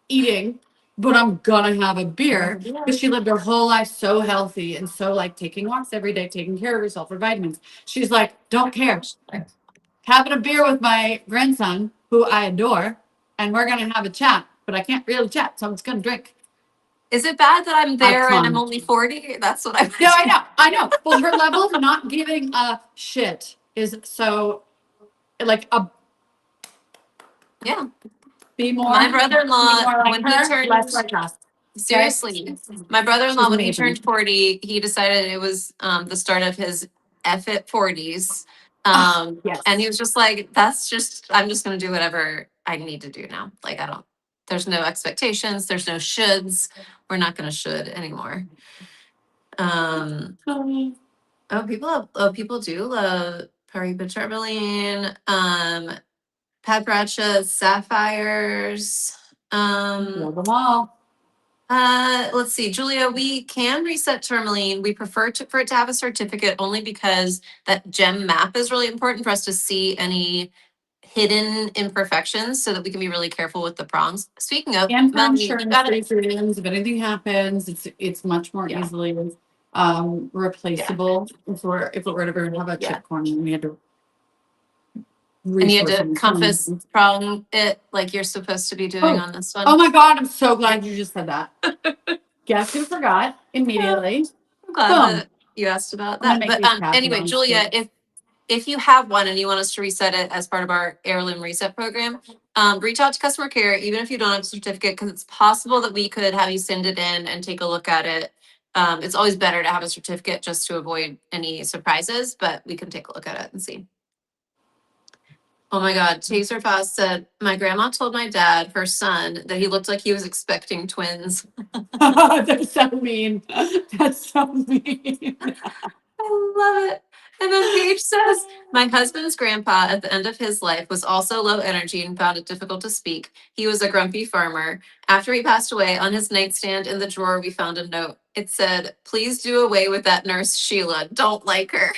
eating, but I'm gonna have a beer because she lived her whole life so healthy and so like taking walks every day, taking care of herself for vitamins. She's like, don't care. Having a beer with my grandson, who I adore, and we're gonna have a chat, but I can't really chat, so I'm just gonna drink. Is it bad that I'm there and I'm Icon. only 40? That's what I'm. Yeah, I know. Well, her level of not giving a shit is so like a Yeah. be more, My be brother-in-law, more like when he her, less turned, like us. Okay, seriously, my she's brother-in-law, when he amazing. turned 40, he decided it was the start of his F it 40s. Oh, yes. And he was just like, that's just, I'm just gonna do whatever I need to do now. Like, I don't, there's no expectations, there's no shoulds. We're not gonna should anymore. People do love Paripa tourmaline, Paprika sapphires. Love them all. Let's see, Julia, we can reset tourmaline. We prefer for it to have a certificate only because that gem map is really important for us to see any hidden imperfections so that we can be really careful with the prongs. Speaking of, And for Melanie, you insurance got it. reasons, if anything happens, it's much more Yeah. easily replaceable. If it were to have a Yeah. chip corner, we had to And you had resource to and compass time. prong it like you're supposed to be doing on this one. Oh my God, I'm so glad you just said that. Guess who forgot immediately? I'm glad Boom. that you asked about I'm gonna that. make But these passes anyway, on Julia, too. if you have one and you want us to reset it as part of our heirloom reset program, reach out to customer care, even if you don't have a certificate, because it's possible that we could have you send it in and take a look at it. It's always better to have a certificate just to avoid any surprises, but we can take a look at it and see. Oh my God, Chaser Foss said, my grandma told my dad, her son, that he looked like he was expecting twins. That's so mean. That's so mean. I love it. And then Paige says, my husband's grandpa at the end of his life was also low energy and found it difficult to speak. He was a grumpy farmer. After he passed away, on his nightstand in the drawer, we found a note. It said, please do away with that nurse, Sheila. Don't like her.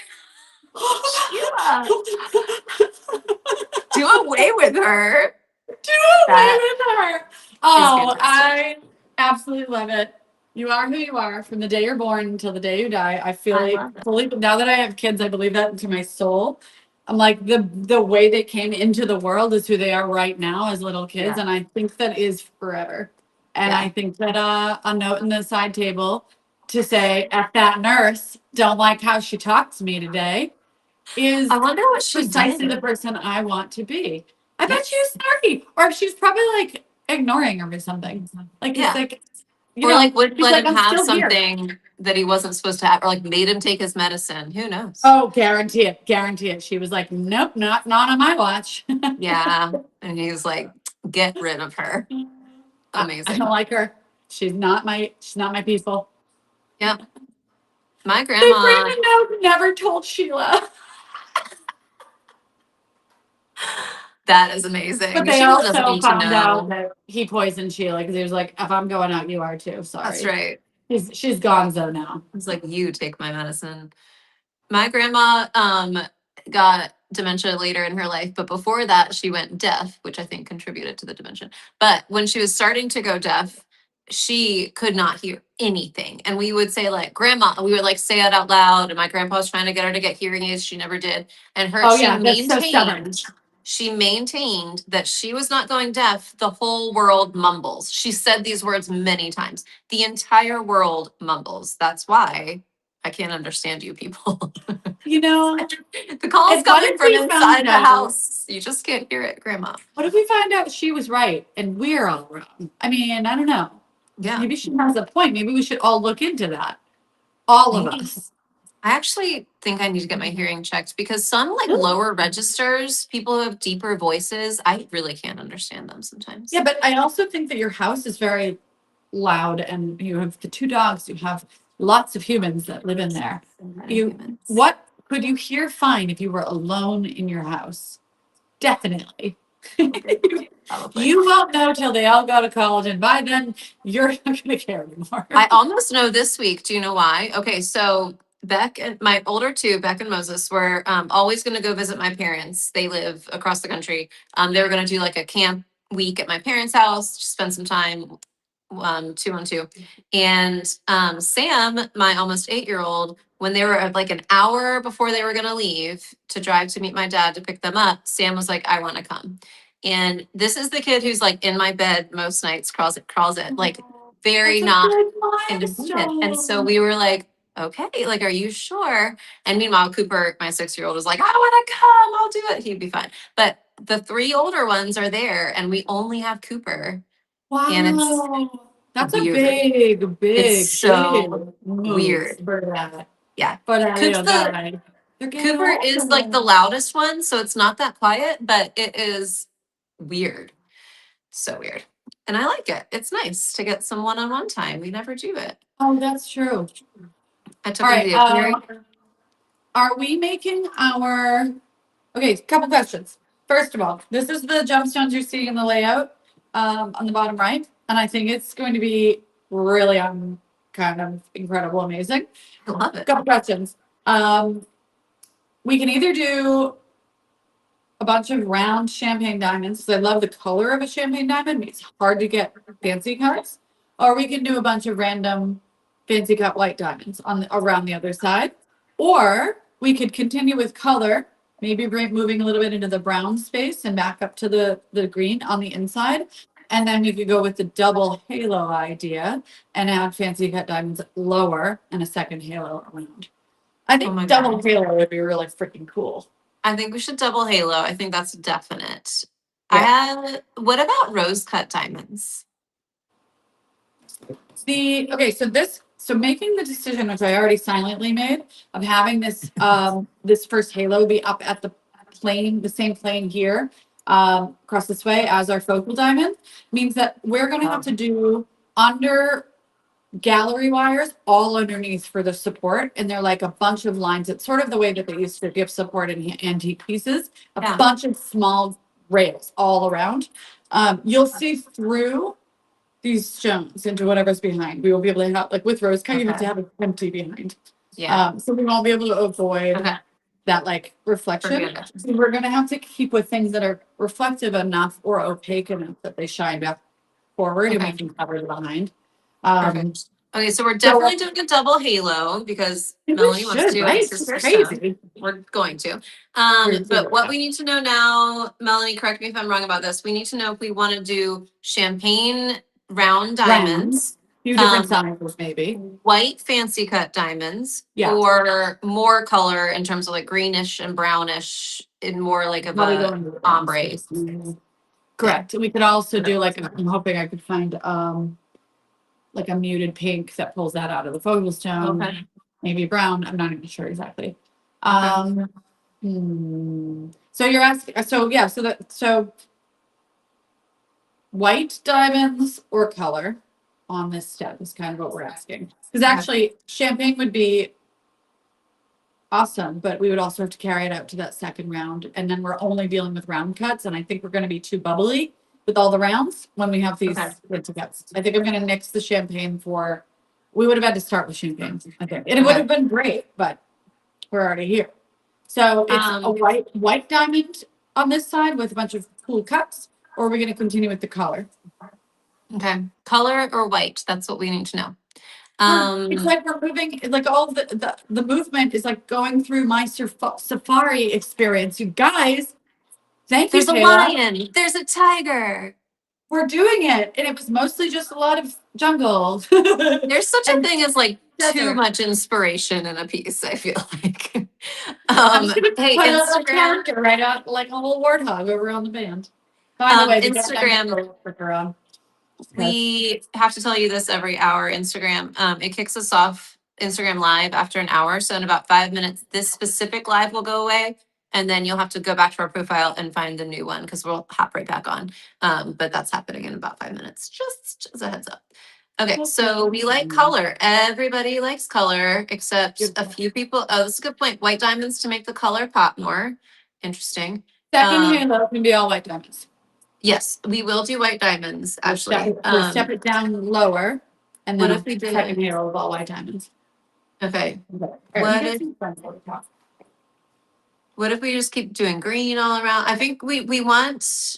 Sheila, do away with her. Do away That with her. is Oh, fantastic. I absolutely love it. You are who you are from the day you're born until the day you die. I feel I like love it. fully now that I have kids, I believe that into my soul. I'm like the way they came into the world is who they are right now as little kids, Yeah. and I think that is forever. And Yeah. I think that a note in the side table to say, "F that nurse, don't like how she talked to me today," is I wonder what she precisely the did. person I want to be. I Yeah. bet she was snarky, or she's probably like ignoring him or something. Like it's Yeah. like, Or like wouldn't she's let like, him I'm have still here. something that he wasn't supposed to have, or like made him take his medicine. Who knows? Oh, guarantee it, guarantee it. She was like, nope, not on my watch. Yeah. And he's like, get rid of her. I don't Amazing. like her. She's not my people. Yep. My They grandma, framed a note, never told Sheila. that is But amazing. they Sheila doesn't also need to found out know. that he poisoned Sheila because he was like, if I'm going out, you are too. That's Sorry. right. She's gonzo now. He's like, you take my medicine. My grandma got dementia later in her life, but before that she went deaf, which I think contributed to the dementia. But when she was starting to go deaf, she could not hear anything. And we would say like, grandma, we would like say it out loud. And my grandpa was trying to get her to get hearing aids. She never did. And Oh yeah, that's so stubborn. she maintained that she was not going deaf. The whole world mumbles. She said these words many times. The entire world mumbles. That's why I can't understand you people. You know, The call is and what coming if from we inside found the out? house. You just can't hear it, Grandma. What if we find out she was right and we're all wrong? I mean, I don't know. Yeah, Maybe she has a point. Maybe we should all look into that. All of maybe. us. I actually think I need to get my hearing checked because some like lower registers, people who have deeper voices, I really can't understand them sometimes. Yeah, but I also think that your house is very loud and you have the two dogs, you have lots of humans that live in there. What could you hear fine if you were alone in your house? Definitely. Probably. You won't know till they all go to college, and by then you're not gonna care anymore. I almost know this week. Do you know why? Okay, so Beck and my older two, Beck and Moses, were always going to go visit my parents. They live across the country. They were going to do like a camp week at my parents' house, just spend some time, 2 on 2. And Sam, my almost 8-year-old, when they were like an hour before they were going to leave to drive to meet my dad to pick them up, Sam was like, "I want to come." And this is the kid who's like in my bed most nights, crawls it, like very That's a not good independent. And so milestone. we were like, okay, like, are you sure? And meanwhile, Cooper, my 6-year-old, was like, I want to come, I'll do it. He'd be fine. But the 3 older ones are there and we only have Cooper. And it's Wow. That's a weird. big, It's big, so big move weird. for that. Yeah. For that Coop's little the guy. They're getting Cooper is like the older. loudest one, so it's not that quiet, but it is weird. So weird. And I like it. It's nice to get some one-on-one time. We never do it. Oh, that's true. I took All him to right. the apiary. Are we making our okay, couple questions. First of all, this is the gemstones you're seeing in the layout on the bottom right. And I think it's going to be really kind of incredible, amazing. I love it. Couple questions. We can either do a bunch of round champagne diamonds because I love the color of a champagne diamond. It's hard to get fancy cuts. Or we can do a bunch of random fancy cut white diamonds around the other side. Or we could continue with color, maybe moving a little bit into the brown space and back up to the green on the inside. And then we could go with the double halo idea and add fancy cut diamonds lower and a second halo around. I Oh my think double God. halo would be really freaking cool. I think we should double halo. I think that's definite. Yeah. What about rose cut diamonds? So making the decision, which I already silently made, of having this first halo be up at the same plane here, across this way as our focal diamond, means that we're gonna have to do under gallery wires all underneath for the support, and they're like a bunch of lines. It's sort of the way that they used to give support in antique pieces, Yeah. bunch of small rails all around. You'll see through these stones into whatever's behind. We will be able to have, like with rose cut, you have to have it empty behind. Yeah. So we won't be able to avoid Okay. that like reflection. Forget it. So we're gonna have to keep with things that are reflective enough or opaque enough that they shine back forward and we Okay. can cover the behind. Perfect. Okay, so we're definitely doing a double halo because We Melanie wants should, to. right? It's It's his first time. crazy. We're going to. We're But what yeah. we need to know now, Melanie, correct me if I'm wrong about this. We need to know if we want to do champagne round diamonds, Few different sizes, maybe. white fancy cut diamonds, Yeah. or more color in terms of like greenish and brownish in more like of Probably a going to the brown ombre. space. Correct. And we could also do like, I'm hoping I could find like a muted pink that pulls that out of the focal stone. Okay. Maybe brown. I'm not even sure exactly. So you're asking, so white diamonds or color on this step is kind of what we're asking. Because actually champagne would be awesome, but we would also have to carry it out to that second round. And then we're only dealing with round cuts. And I think we're going to be too bubbly with all the rounds when we have these winter cuts. I think I'm going to nix the champagne we would have had to start with champagne, I think. And it would have been great, but we're already here. So it's a white diamond on this side with a bunch of cool cuts, or are we going to continue with the color? Okay, color or white? That's what we need to know. It's like we're moving, like all the movement is like going through my safari experience. You guys, thank you, There's a lion. There's a tiger. We're doing it, and it was mostly just a lot of jungle. There's such a thing as like too much inspiration in a piece, I feel like. I'm just gonna Hey, put a little Instagram. character right out, like a little warthog over on the band. By the way, the Instagram. We have to tell you this every hour. Instagram. It kicks us off Instagram live after an hour. So in about 5 minutes, this specific live will go away. And then you'll have to go back to our profile and find the new one because we'll hop right back on. But that's happening in about 5 minutes, just as a heads up. Okay, so we like color. Everybody likes color except a few people. Oh, that's a good point. White diamonds to make the color pop more. Interesting. Second halo can be all white diamonds. Yes, we will do white diamonds, actually. We'll step it down lower, and then What if we did second halo of all white diamonds. Okay. What What if we just keep doing green all around? I think we want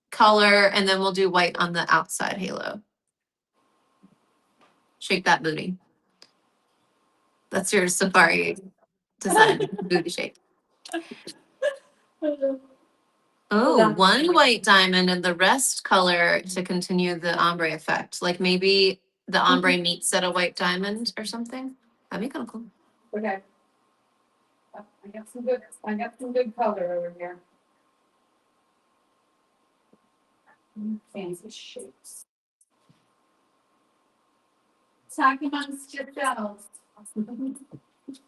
color and then we'll do white on the outside halo. Shake that booty. That's your safari design booty shake. Oh, one white diamond and the rest color to continue the ombre effect. Like maybe the ombre meets at a white diamond or something. That'd be kind of cool. Okay. I got some good color over here. Fancy shapes. Talk amongst yourselves.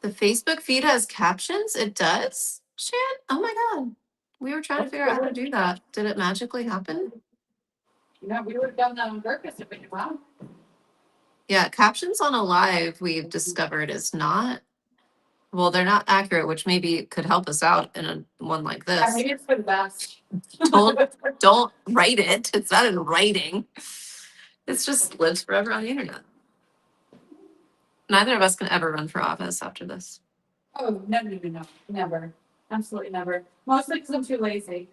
The Facebook feed has captions? It does? Shan? Oh my God. We were trying to figure out how to do that. Did it magically happen? No, we would have done that on purpose if we knew how. Yeah, captions on a live we've discovered is not, well, they're not accurate, which maybe could help us out in a one like Yeah, this. maybe it's for the best. Don't write it. It's not in writing. It's just lives forever on the internet. Neither of us can ever run for office after this. Oh, no, never. Absolutely never. Mostly because I'm too lazy.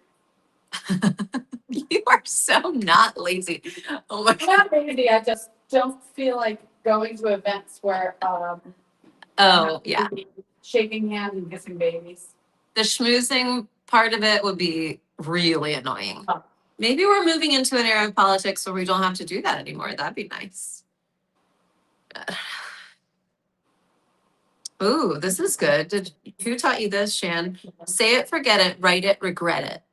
You are so not lazy. Oh my I'm not lazy. I just don't feel like going to events where Oh, yeah. shaking hands and kissing babies. The schmoozing part of it would be really annoying. Oh. Maybe we're moving into an era of politics where we don't have to do that anymore. That'd be nice. Ooh, this is good. Who taught you this, Shan? Say it, forget it, write it, regret it.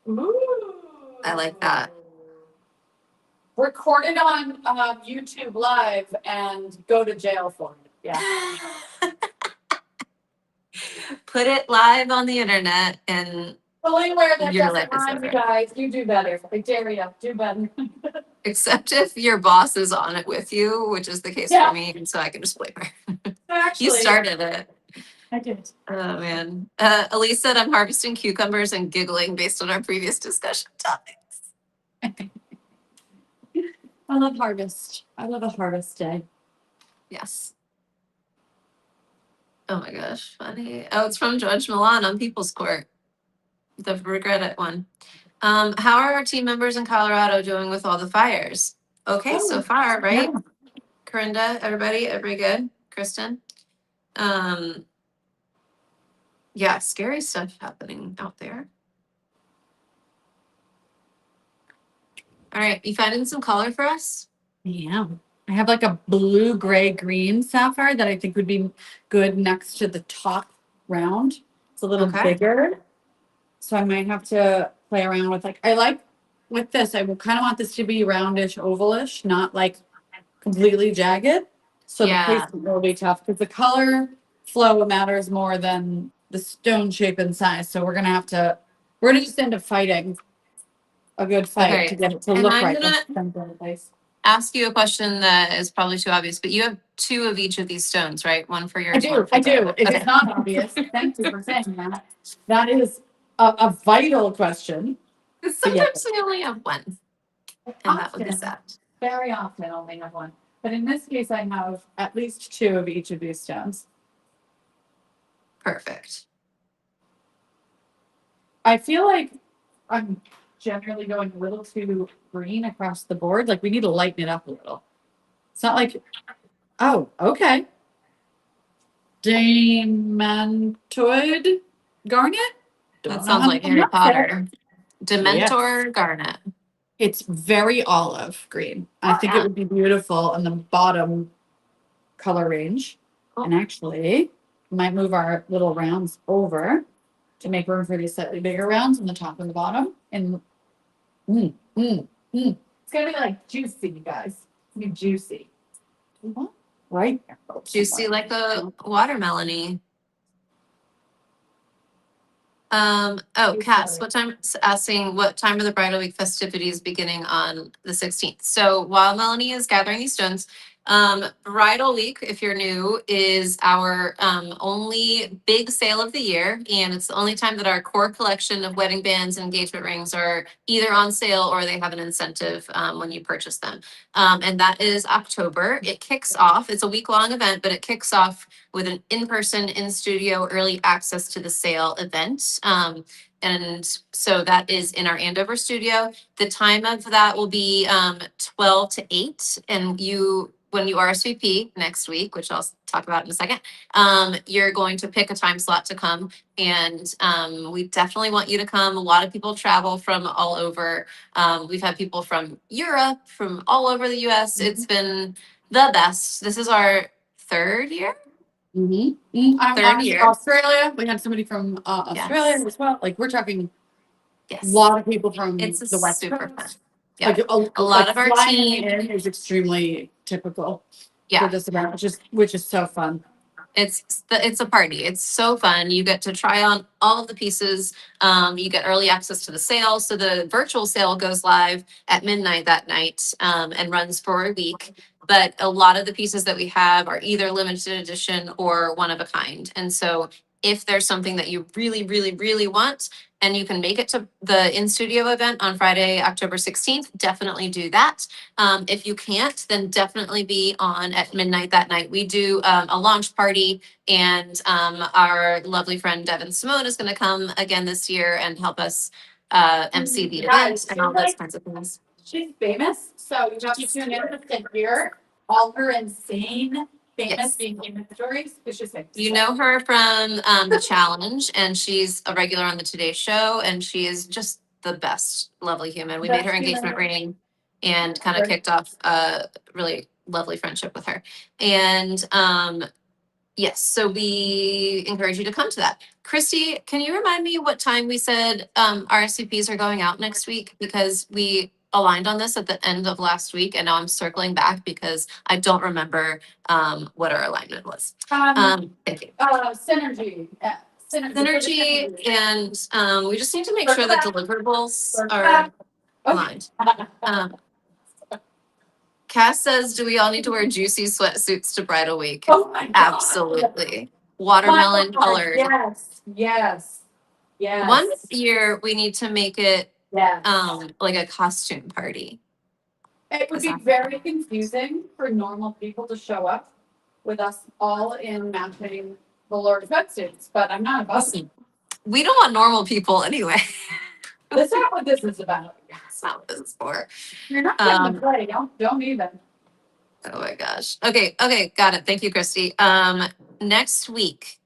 Ooh. I like that. Recorded on YouTube Live and go to jail for it. Yeah. Put it live on the internet and Fully aware that your doesn't life is rhyme, you over. guys. You do better. I dare you. Do better. Except if your boss is on it with you, which is the case Yeah. for me, and so I can just blame her. Actually, You started it. I did. Oh man. Elise said I'm harvesting cucumbers and giggling based on our previous discussion topics. I love harvest. I love a harvest day. Yes. Oh my gosh, funny. Oh, it's from Judge Milan on People's Court. The regret it one. How are our team members in Colorado doing with all the fires? Okay, so far, right? Yeah. Corinda, everybody good? Kristen? Yeah, scary stuff happening out there. All right, you finding some color for us? Yeah. I have like a blue, gray, green sapphire that I think would be good next to the top round. It's a little bigger. So I might have to play around with with this, I kind of want this to be roundish, ovalish, not like completely jagged. So the placement will be tough because the color flow matters more than the stone shape and size. So we're gonna just end up fighting a good fight to get it to And look I'm right. gonna ask you a question that is probably too obvious, but you have 2 of each of these stones, right? One for yours. I do. It is not obvious. Thank you for saying that. That is a vital question. Sometimes we only have one, and that would be sad. Very often only have one. But in this case, I have at least 2 of each of these stones. Perfect. I feel like I'm generally going a little too green across the board. Like we need to lighten it up a little. It's not like, oh, okay. Dementoid Garnet? That sounds like Harry Potter. Dementor Garnet. It's very olive green. I think it would be beautiful in the bottom color range. And actually, we might move our little rounds over to make room for these slightly bigger rounds on the top and the bottom. And it's gonna be like juicy, you guys. It's gonna be juicy. What? right? Juicy like a watermelon-y. Cass, asking what time are the bridal week festivities beginning on the 16th? So while Melanie is gathering these stones, bridal week, if you're new, is our only big sale of the year. And it's the only time that our core collection of wedding bands and engagement rings are either on sale or they have an incentive when you purchase them. And that is October. It kicks off, it's a week-long event, but it kicks off with an in-person, in-studio early access to the sale event. And so that is in our Andover studio. The time of that will be 12 to 8. And when you RSVP next week, which I'll talk about in a second, you're going to pick a time slot to come. And we definitely want you to come. A lot of people travel from all over. We've had people from Europe, from all over the US. It's been the best. This is our third year. I'm Third honestly, year. Australia. We had somebody from Australia Yes. as well. Like we're talking Yes. a lot of people from It's the West super fun. Coast. Yeah. Like A lot of our flying team. in is extremely typical Yeah. for this event, which is so fun. It's a party. It's so fun. You get to try on all of the pieces. You get early access to the sale. So the virtual sale goes live at midnight that night and runs for a week. But a lot of the pieces that we have are either limited edition or one of a kind. And so if there's something that you really, really, really want, and you can make it to the in-studio event on Friday, October 16th, definitely do that. If you can't, then definitely be on at midnight that night. We do a launch party, and our lovely friend Devin Simone is going to come again this year and help us MC the event and all those kinds of things. She's famous, so you have to tune in to hear all her insane famous being famous stories. It's just like You know her from the challenge, and she's a regular on the Today Show, and she is just the best, lovely human. We made her engagement ring and kind of kicked off a really lovely friendship with her. And yes, so we encourage you to come to that. Christy, can you remind me what time we said RSVPs are going out next week? Because we aligned on this at the end of last week, and now I'm circling back because I don't remember what our alignment was. Thank you. Synergy. Synergy, and we just need to make sure that deliverables are aligned. Cass says, do we all need to wear juicy sweatsuits to bridal week? Oh my God. Absolutely. Watermelon colored. Yes. One year we need to make it Yes. like a costume party. It would be very confusing for normal people to show up with us all in matching velour sweatsuits, but I'm not about it. We don't want normal people anyway. That's not what this is about. That's not what this is for. You're not getting to play. Don't even. Oh my gosh. Okay, got it. Thank you, Christy. Next week,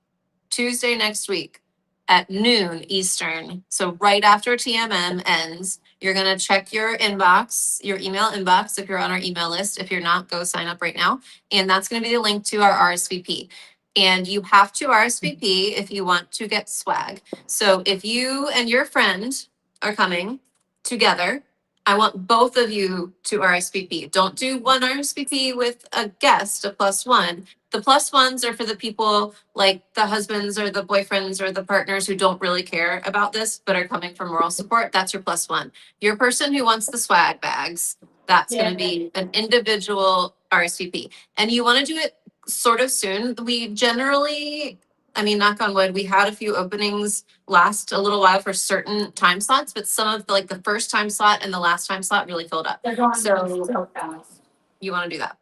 Tuesday next week at noon Eastern. So right after TMM ends, you're gonna check your inbox, your email inbox, if you're on our email list. If you're not, go sign up right now. And that's gonna be the link to our RSVP. And you have to RSVP if you want to get swag. So if you and your friend are coming together, I want both of you to RSVP. Don't do one RSVP with a guest, a +1. The +1s are for the people like the husbands or the boyfriends or the partners who don't really care about this, but are coming for moral support. That's your +1. Your person who wants the swag bags, that's going to be an individual RSVP. And you want to do it sort of soon. We generally, I mean, knock on wood, we had a few openings last a little while for certain time slots, but some of the first time slot and the last time slot really filled up. They're going So fast. You want to do that.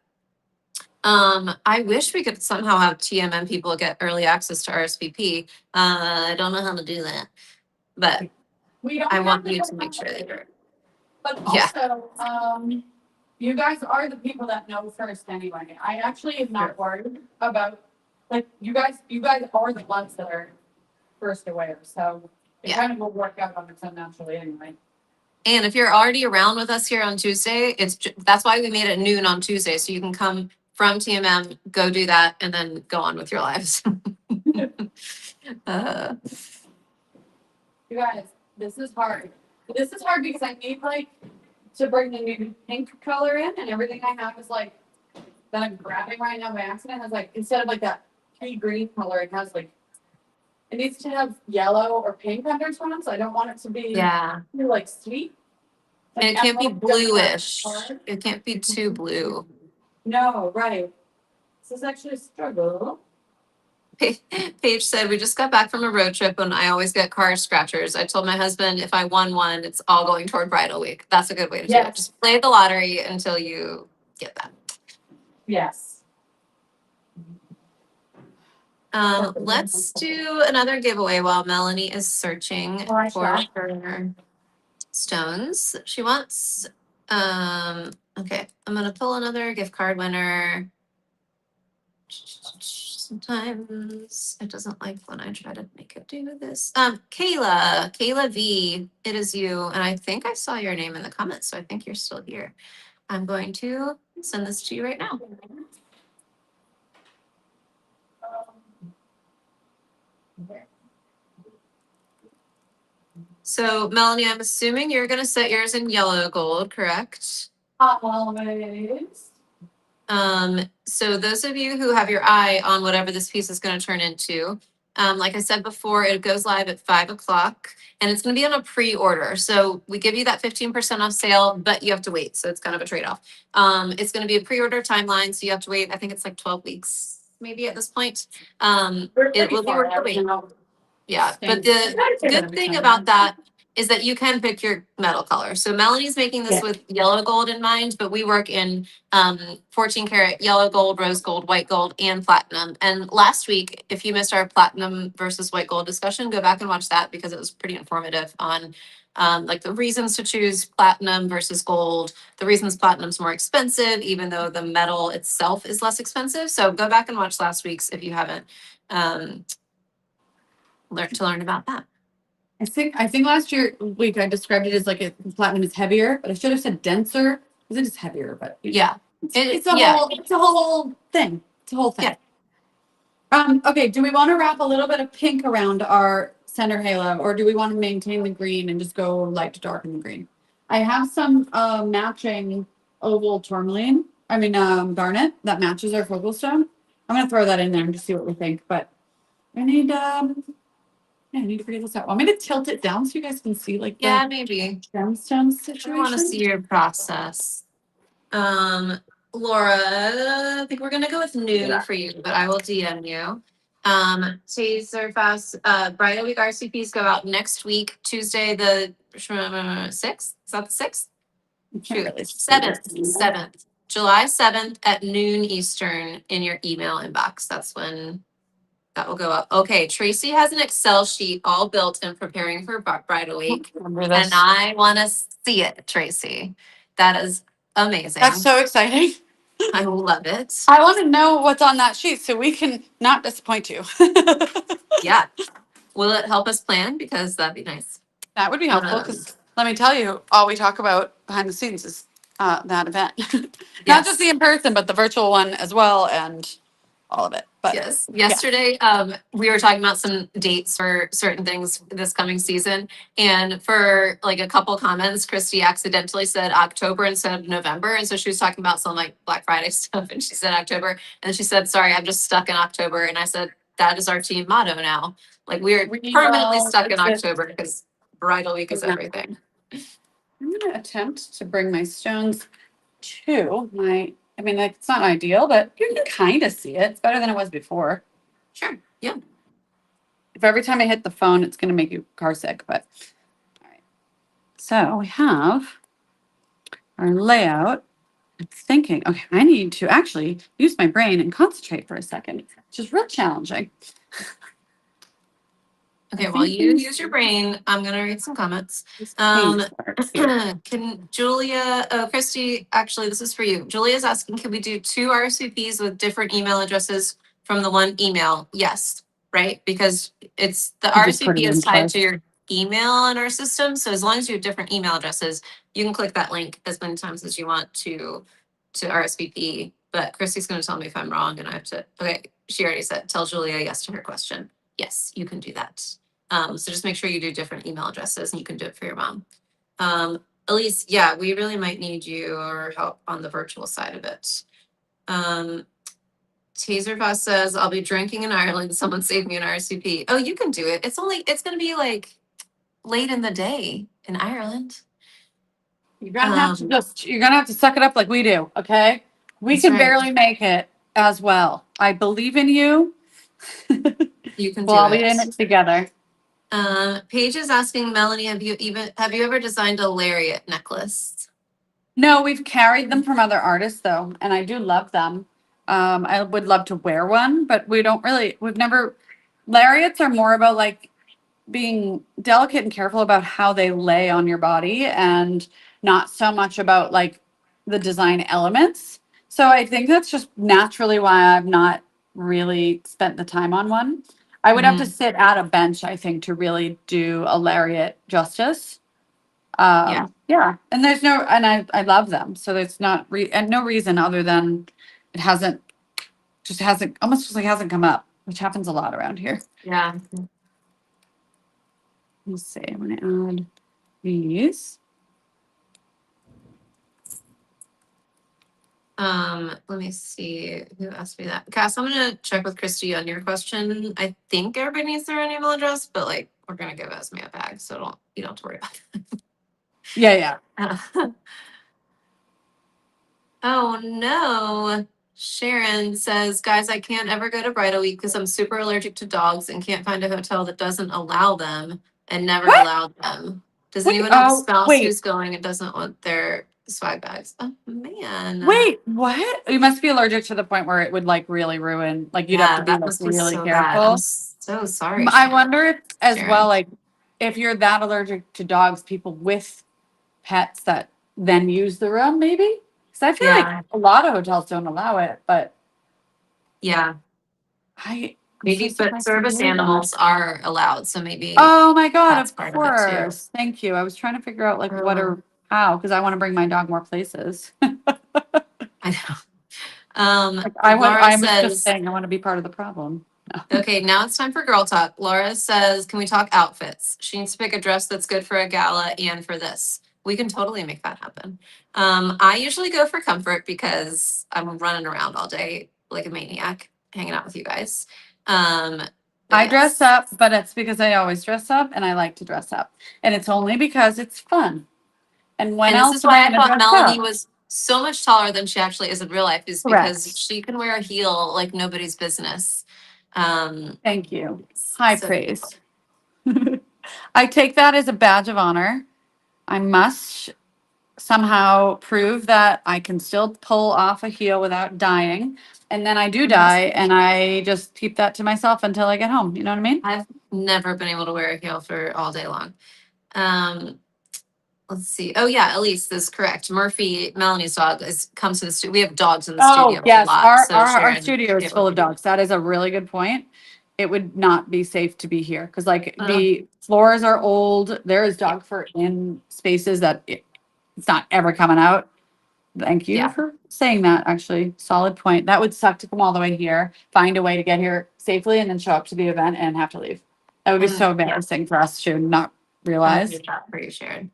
I wish we could somehow have TMM people get early access to RSVP. I don't know how to do that, but I want you to make sure they do it. But also, you guys are the people that know first anyway. I actually am not worried about, you guys are the ones that are first aware, so it kind of will work out on its own naturally anyway. And if you're already around with us here on Tuesday, that's why we made it noon on Tuesday, so you can come from TMM, go do that, and then go on with your lives. You guys, this is hard. This is hard because I need to bring the new pink color in, and everything I have is that I'm grabbing right now by accident has like, instead of like that pea green color, it has like, it needs to have yellow or pink undertones. I don't want it to be Yeah. too like sweet. Like And it can't be emerald doesn't have bluish. color. It can't be too blue. No, right. This is actually a struggle. Paige said, we just got back from a road trip and I always get car scratchers. I told my husband if I won one, it's all going toward bridal week. That's a good way to do it. Yes. Just play the lottery until you get that. Yes. Let's do another giveaway while Melanie is searching Oh, for her stones that she wants. Okay, I'm gonna pull another gift card winner. Sometimes it doesn't like when I try to make it do this. Kayla V, it is you, and I think I saw your name in the comments, so I think you're still here. I'm going to send this to you right now. So Melanie, I'm assuming you're gonna set yours in yellow gold, correct? Always. So those of you who have your eye on whatever this piece is gonna turn into, like I said before, it goes live at 5 o'clock and it's gonna be on a pre-order. So we give you that 15% off sale, but you have to wait. So it's kind of a trade-off. It's gonna be a pre-order timeline, so you have to wait. I think it's like 12 weeks, maybe at this point. It will be worth the wait. Yeah, but the good thing about that is that you can pick your metal color. So Melanie's making this with yellow gold in mind, but we work in 14 karat yellow gold, rose gold, white gold, and platinum. And last week, if you missed our platinum versus white gold discussion, go back and watch that because it was pretty informative on like the reasons to choose platinum versus gold, the reasons platinum's more expensive, even though the metal itself is less expensive. So go back and watch last week's if you haven't. Learn about that. I think last week I described it as like platinum is heavier, but I should have said denser because it is heavier. But Yeah, it's a whole thing. It's a whole thing. Yeah. Okay. Do we want to wrap a little bit of pink around our center halo, or do we want to maintain the green and just go light to dark in the green? I have some matching oval tourmaline. Garnet that matches our focal stone. I'm gonna throw that in there and just see what we think. But I need I need to figure this out. Want me to tilt it down so you guys can see like Yeah, the maybe. gemstone I want to situation? see your process. Laura, I think we're gonna go with noon for you, but I will DM you. Taser fast. Bridal week RCPs go out next week, Tuesday the 6th. Is that the 6th? I can't really see Seventh, this. 7th, July 7th at noon Eastern in your email inbox. That's when that will go up. Okay, Tracy has an Excel sheet all built and preparing for bridal week. Remember And this? I want to see it, Tracy. That is amazing. That's so exciting. I love it. I want to know what's on that sheet so we can not disappoint you. Yeah. Will it help us plan? Because that'd be nice. That would be helpful because let me tell you, all we talk about behind the scenes is that event. Not just the in person, but the virtual one as well, and all of it. But yes. Yesterday, we were talking about some dates for certain things this coming season. And for like a couple comments, Christy accidentally said October instead of November. And so she was talking about some like Black Friday stuff and she said October. And she said, sorry, I'm just stuck in October. And I said, that is our team motto now. Like we're permanently stuck in October because bridal week is everything. I'm going to attempt to bring my stones to my, like, it's not ideal, but you can kind of see it. It's better than it was before. Sure. Yeah. If every time I hit the phone, it's going to make you car sick, but all right. So we have our layout. I'm thinking, okay, I need to actually use my brain and concentrate for a second, which is real challenging. Okay, while you use your brain, I'm gonna read some comments. Can Julia, Christy, actually, this is for you. Julia's asking, can we do 2 RSVPs with different email addresses from the one email? Yes, right? Because it's the RSVP is tied to your email in our system. So as long as you have different email addresses, you can click that link as many times as you want to RSVP. But Christy's gonna tell me if I'm wrong and I have to, okay, she already said, tell Julia yes to her question. Yes, you can do that. So just make sure you do different email addresses and you can do it for your mom. Elise, yeah, we really might need your help on the virtual side of it. Taserfoss says, I'll be drinking in Ireland. Someone save me an RSVP. Oh, you can do it. It's going to be like late in the day in Ireland. You're gonna have to suck it up like we do, okay? We That's can right. barely make it as well. I believe in you. You can We'll do all be in it. it together. Paige is asking Melanie, have you ever designed a lariat necklace? No, we've carried them from other artists though, and I do love them. I would love to wear one, but we've never, lariats are more about like being delicate and careful about how they lay on your body and not so much about like the design elements. So I think that's just naturally why I've not really spent the time on one. I would have to Mhm. sit at a bench, I think, to really do a lariat justice. Yeah. Yeah, and there's no, and I love them. So there's not and no reason other than it hasn't almost just like hasn't come up, which happens a lot around here. Yeah. Let's see. I'm gonna add these. Let me see who asked me that. Cass, I'm gonna check with Christy on your question. I think everybody needs their own email address, but like we're gonna give Esme a bag, so you don't have to worry about Yeah. that. Oh no. Sharon says, guys, I can't ever go to Bridal Week because I'm super allergic to dogs and can't find a hotel that doesn't allow them and never What? allowed them. Does Wait. anyone have a Oh, spouse wait. who's going and doesn't want their swag bags? Oh man. Wait. What? You must be allergic to the point where it would like really ruin. Like you'd have to Yeah, be that like must be really so bad. I'm careful. so sorry, I wonder if, as well, Sharon. like if you're that allergic to dogs, people with pets that then use the room, maybe. Because I feel like Yeah, a lot of hotels don't allow it, but yeah. I'm so Maybe, but surprised to service hear that. animals are allowed, so maybe Oh my God, that's of part of it too. course. Thank you. I was trying to figure out like what Oh, or how, because I want to bring my dog more places. I know. Like Laura I was just says, saying I want to be part of the problem. okay, now it's time for girl talk. Laura says, can we talk outfits? She needs to pick a dress that's good for a gala and for this. We can totally make that happen. I usually go for comfort because I'm running around all day like a maniac, hanging out with you guys. But I dress yes. up, but it's because I always dress up and I like to dress up. And it's only because it's fun. And when And this else is am I why I going to thought dress Melanie up? was so much taller than she actually is in real life, is because Correct. she can wear a heel like nobody's business. Um, Thank you. High so praise. I take that as a badge of honor. I must somehow prove that I can still pull off a heel without dying. And then I do die, and I just keep that to myself until I get home. You know what I mean? I've never been able to wear a heel for all day long. Um, let's see. Oh yeah, Elise is correct. Murphy, Melanie's dog, comes to the studio. We have dogs in the Oh, studio a yes. lot. So Our Sharon, studio is full of dogs. That is a really good point. It would not be safe to be here because, like, uh, the floors are old. There is yeah, dog fur in spaces that it's not ever coming out. Thank you yeah, for saying that, actually. Solid point. That would suck to come all the way here, find a way to get here safely, and then show up to the event and have to leave. That would be so yeah. embarrassing for us to not I realize. did that for you, Sharon.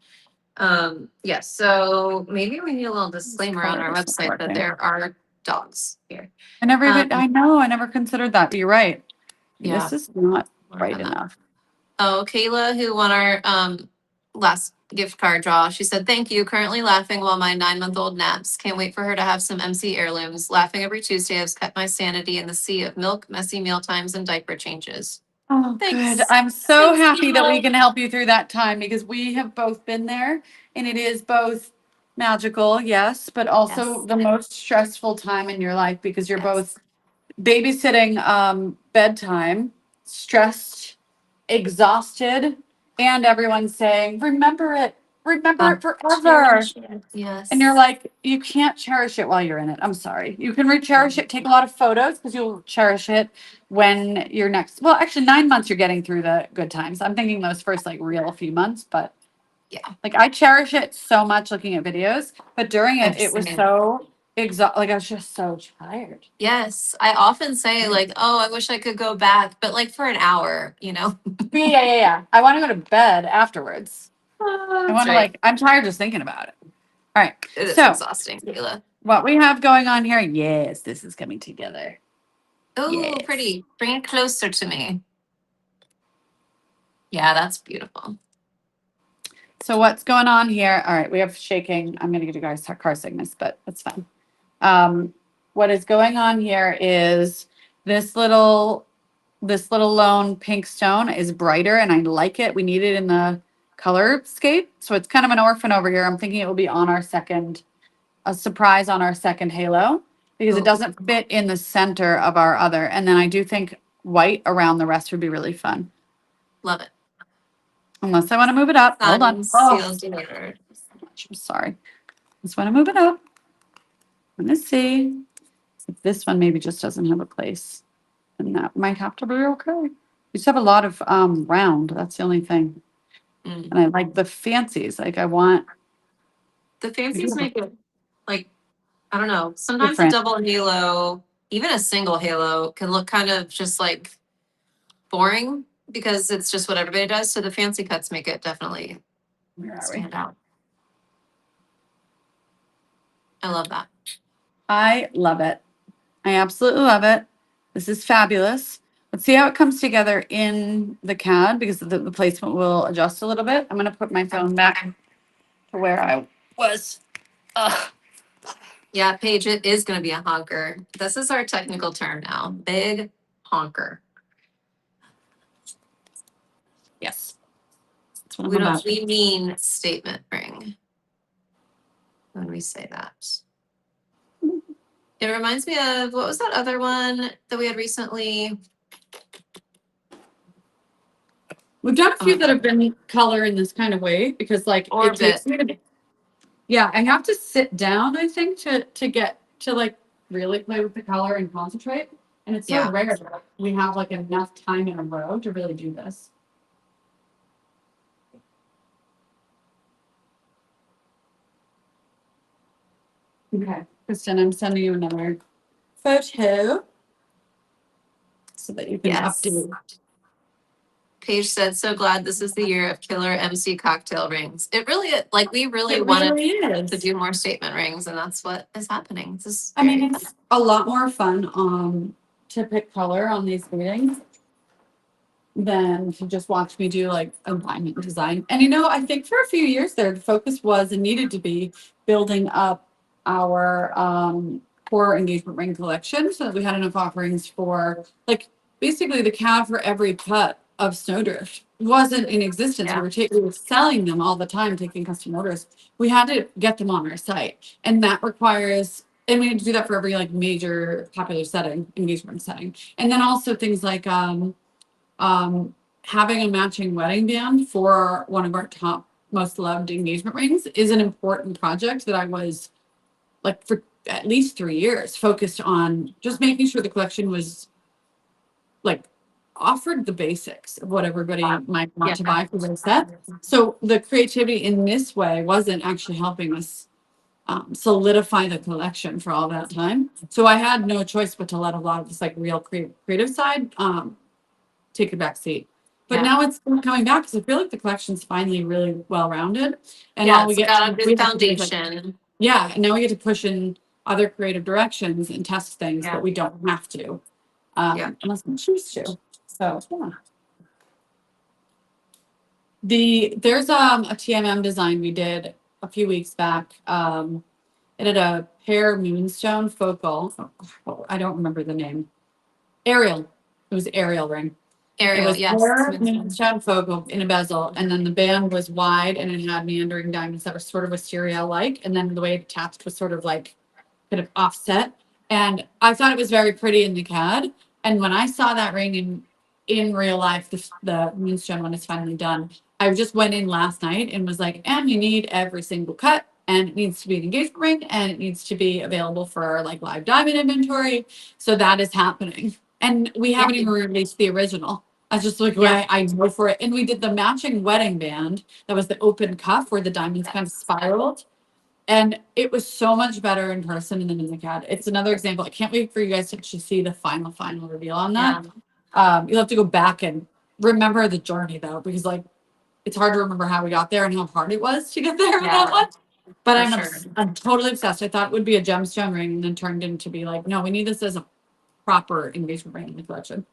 Yes, so maybe we need a little This disclaimer on color our is not website that working. there are dogs here. I know, I never considered that. You're right. Yeah, This is not work bright on that. enough. Oh, Kayla, who won our last gift card draw, she said, thank you. Currently laughing while my 9-month-old naps. Can't wait for her to have some MC heirlooms. Laughing every Tuesday has kept my sanity in the sea of milk, messy meal times, and diaper changes. Oh, good. Thanks. I'm so Thanks, happy that we Kayla. can help you through that time because we have both been there and it is both magical, yes, but also Yes, the most stressful time in your life because you're yes, both babysitting bedtime, stressed, exhausted, and everyone's saying, remember it forever. cherish it. And you're Yes, like, you can't cherish it while you're in it. I'm sorry. You can cherish it, take a lot of photos because you'll cherish it when you're next. Well, actually, 9 months you're getting through the good times. I'm thinking those first like real few months, but yeah. like I cherish it so much looking at videos. But during I'm it, it was saying. so like I was just so tired. Yes, I often say like, oh, I wish I could go back, but like for an hour, you know. Yeah. I want to go to bed afterwards. I That's want to right. like, I'm tired just thinking about it. All right. It is So exhausting, Kayla. what we have going on here. Yes, this is coming together. Oh, Yes. pretty. Bring it closer to me. Yeah, that's beautiful. So what's going on here? All right, we have shaking. I'm going to get you guys car sickness, but that's fine. What is going on here is this little lone pink stone is brighter, and I like it. We need it in the color scape, so it's kind of an orphan over here. I'm thinking it will be on a surprise on our second halo because it Oh, doesn't fit in the center of our other. And then I do think white around the rest would be really fun. love it. Unless I want to move it up. Hold on. Sun Oh, sealed delivered. I'm sorry. Just want to move it up. I'm going to see if this one maybe just doesn't have a place. And that might have to be okay. We just have a lot of round. That's the only thing. Mm. And I like the fancies. Like I want The fancies make it like, I don't know. Sometimes a different. double halo, even a single halo, can look kind of just like boring because it's just what everybody does. So the fancy cuts make it definitely Where are we? stand out. I love that. I love it. I absolutely love it. This is fabulous. Let's see how it comes together in the CAD because the placement will adjust a little bit. I'm going to put my phone back to where I was. Ugh. Yeah, Paige, it is going to be a honker. This is our technical term now. Big honker. Yes. That's what I'm about. We mean statement ring when we say that. It reminds me of what was that other one that we had recently? We've done a few that have been color in this kind of way because like it takes Orbit. me to, yeah, I have to sit down, I think, to get to like really play with the color and concentrate. And it's so Yeah. rare that we have like enough time in a row to really do this. Okay, Kristen, I'm sending you another photo so that you can Yes. update. Paige said, so glad this is the year of killer MC cocktail rings. It really, like, we really It wanted really is. to do more statement rings, and that's what is happening. This is I mean, very it's a lot more fun to pick color on these meetings than to just watch me do like alignment design. And you know, I think for a few years there, the focus was and needed to be building up our core engagement ring collection so that we had enough offerings for like basically the CAD for every cut of Snowdrift wasn't in existence. Yeah. We were selling them all the time, taking custom orders. We had to get them on our site, and that requires. And we had to do that for every like major popular setting, engagement setting, and then also things like having a matching wedding band for one of our top most loved engagement rings is an important project that I was like for at least 3 years focused on just making sure the collection was like offered the basics of what everybody might want to buy for their set. So the creativity in this way wasn't actually helping us solidify the collection for all that time. So I had no choice but to let a lot of this like real creative side take a back seat. But now it's coming back because I feel like the collection's finally really well rounded, and Yeah, all we it's get got a we good have to do is, like, foundation. yeah, and now we get to push in other creative directions and test things, Yeah. but we don't have to Yeah. unless we choose to. So yeah. There's a TMM design we did a few weeks back. It had a pear moonstone focal. Oh, I don't remember the name. Ariel. It was Ariel ring. It Ariel, was yes. pear moonstone focal in a bezel, and then the band was wide and it had meandering diamonds that were sort of wisteria-like, and then the way it attached was sort of like kind of offset. And I thought it was very pretty in the CAD. And when I saw that ring in real life, the moonstone when it's finally done, I just went in last night and was like, and you need every single cut, and it needs to be an engagement ring, and it needs to be available for like live diamond inventory. So that is happening. And we haven't even released the original. I was just like, Yeah. I go for it. And we did the matching wedding band that was the open cuff where the diamonds kind of spiraled. And it was so much better in person than in the CAD. It's another example. I can't wait for you guys to actually see the final reveal on that. You'll have to go back and remember the journey though, because like it's hard to remember how we got there and how hard it was to get there on that one. But For sure. I'm totally obsessed. I thought it would be a gemstone ring and then turned into be like, no, we need this as a proper engagement ring in the collection.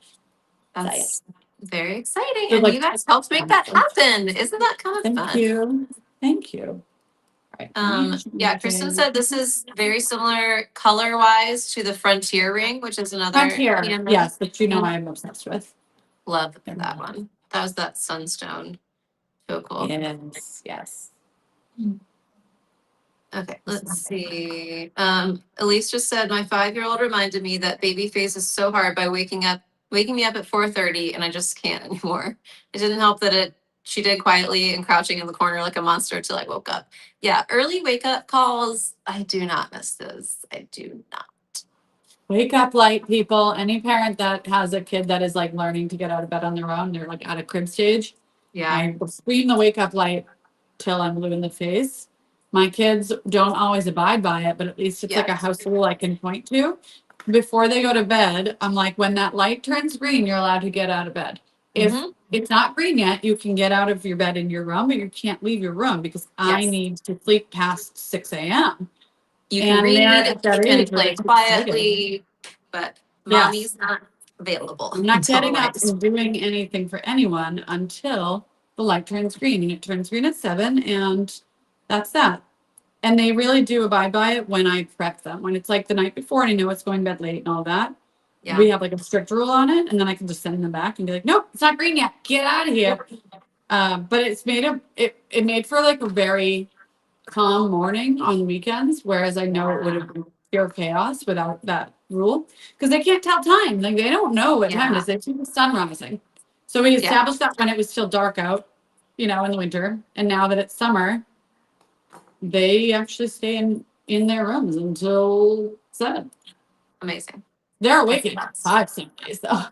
So, yeah. That's very exciting. So, And like, you guys helped make that happen. Isn't that kind of thank fun? you. Thank you. All right, let me Yeah, change Kristen it. said this is very similar color wise to the Frontier ring, which is another Frontier, TM ring. yes, but you know I'm obsessed with. Love that one. That was that sunstone. So cool. Yes, yes. Okay, let's see. Elise just said my 5-year-old reminded me that baby phase is so hard by waking me up at 4:30, and I just can't anymore. It didn't help that she did quietly and crouching in the corner like a monster till I woke up. Yeah, early wake up calls. I do not miss those. I do not. Wake up light, people. Any parent that has a kid that is like learning to get out of bed on their own, they're like at a crib stage. Yeah. I will scream the wake up light till I'm blue in the face. My kids don't always abide by it, but at least it's like a Yes. house rule I can point to. Before they go to bed, I'm like, when that light turns green, you're allowed to get out of bed. If Mhm. it's not green yet, you can get out of your bed in your room, but you can't leave your room because I Yes. need to sleep past 6 a.m. You can And they're read, at you that can age where they're play too excited. quietly, but Yes. mommy's not available. I'm not until getting up lights. and doing anything for anyone until the light turns green. And it turns green at 7, and that's that. And they really do abide by it when I prep them. When it's like the night before and I know it's going to bed late and all that, Yeah. we have like a strict rule on it. And then I can just send them back and be like, nope, it's not green yet. Get out of here. But it's it made for like a very calm morning on weekends, whereas I know it would have been pure chaos without that rule because they can't tell time. Like they don't know what time it is. They see the sun rising. So we established that when it was still dark out, in the winter, and now that it's summer, they actually stay in their rooms until 7. Amazing. They're awake at 5 some days though.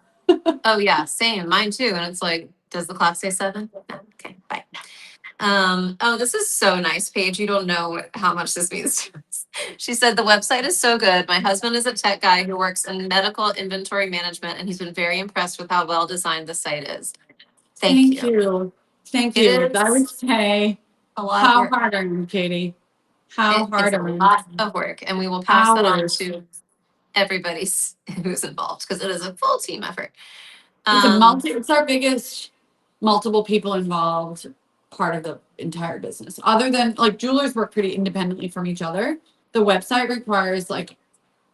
Oh yeah, same. Mine too. And it's like, does the clock say 7? No. Okay, bye. Oh, this is so nice, Paige. You don't know how much this means to us. She said the website is so good. My husband is a tech guy who works in medical inventory management, and he's been very impressed with how well designed the site is. Thank you. Thank It you. I would is say, a lot of how work. hard are you, Katie? How It is hard a are you? lot of work, and we will pass that on Hours. to everybody who's involved because it is a full team effort. It's our biggest multiple people involved part of the entire business. Other than like jewelers work pretty independently from each other. The website requires like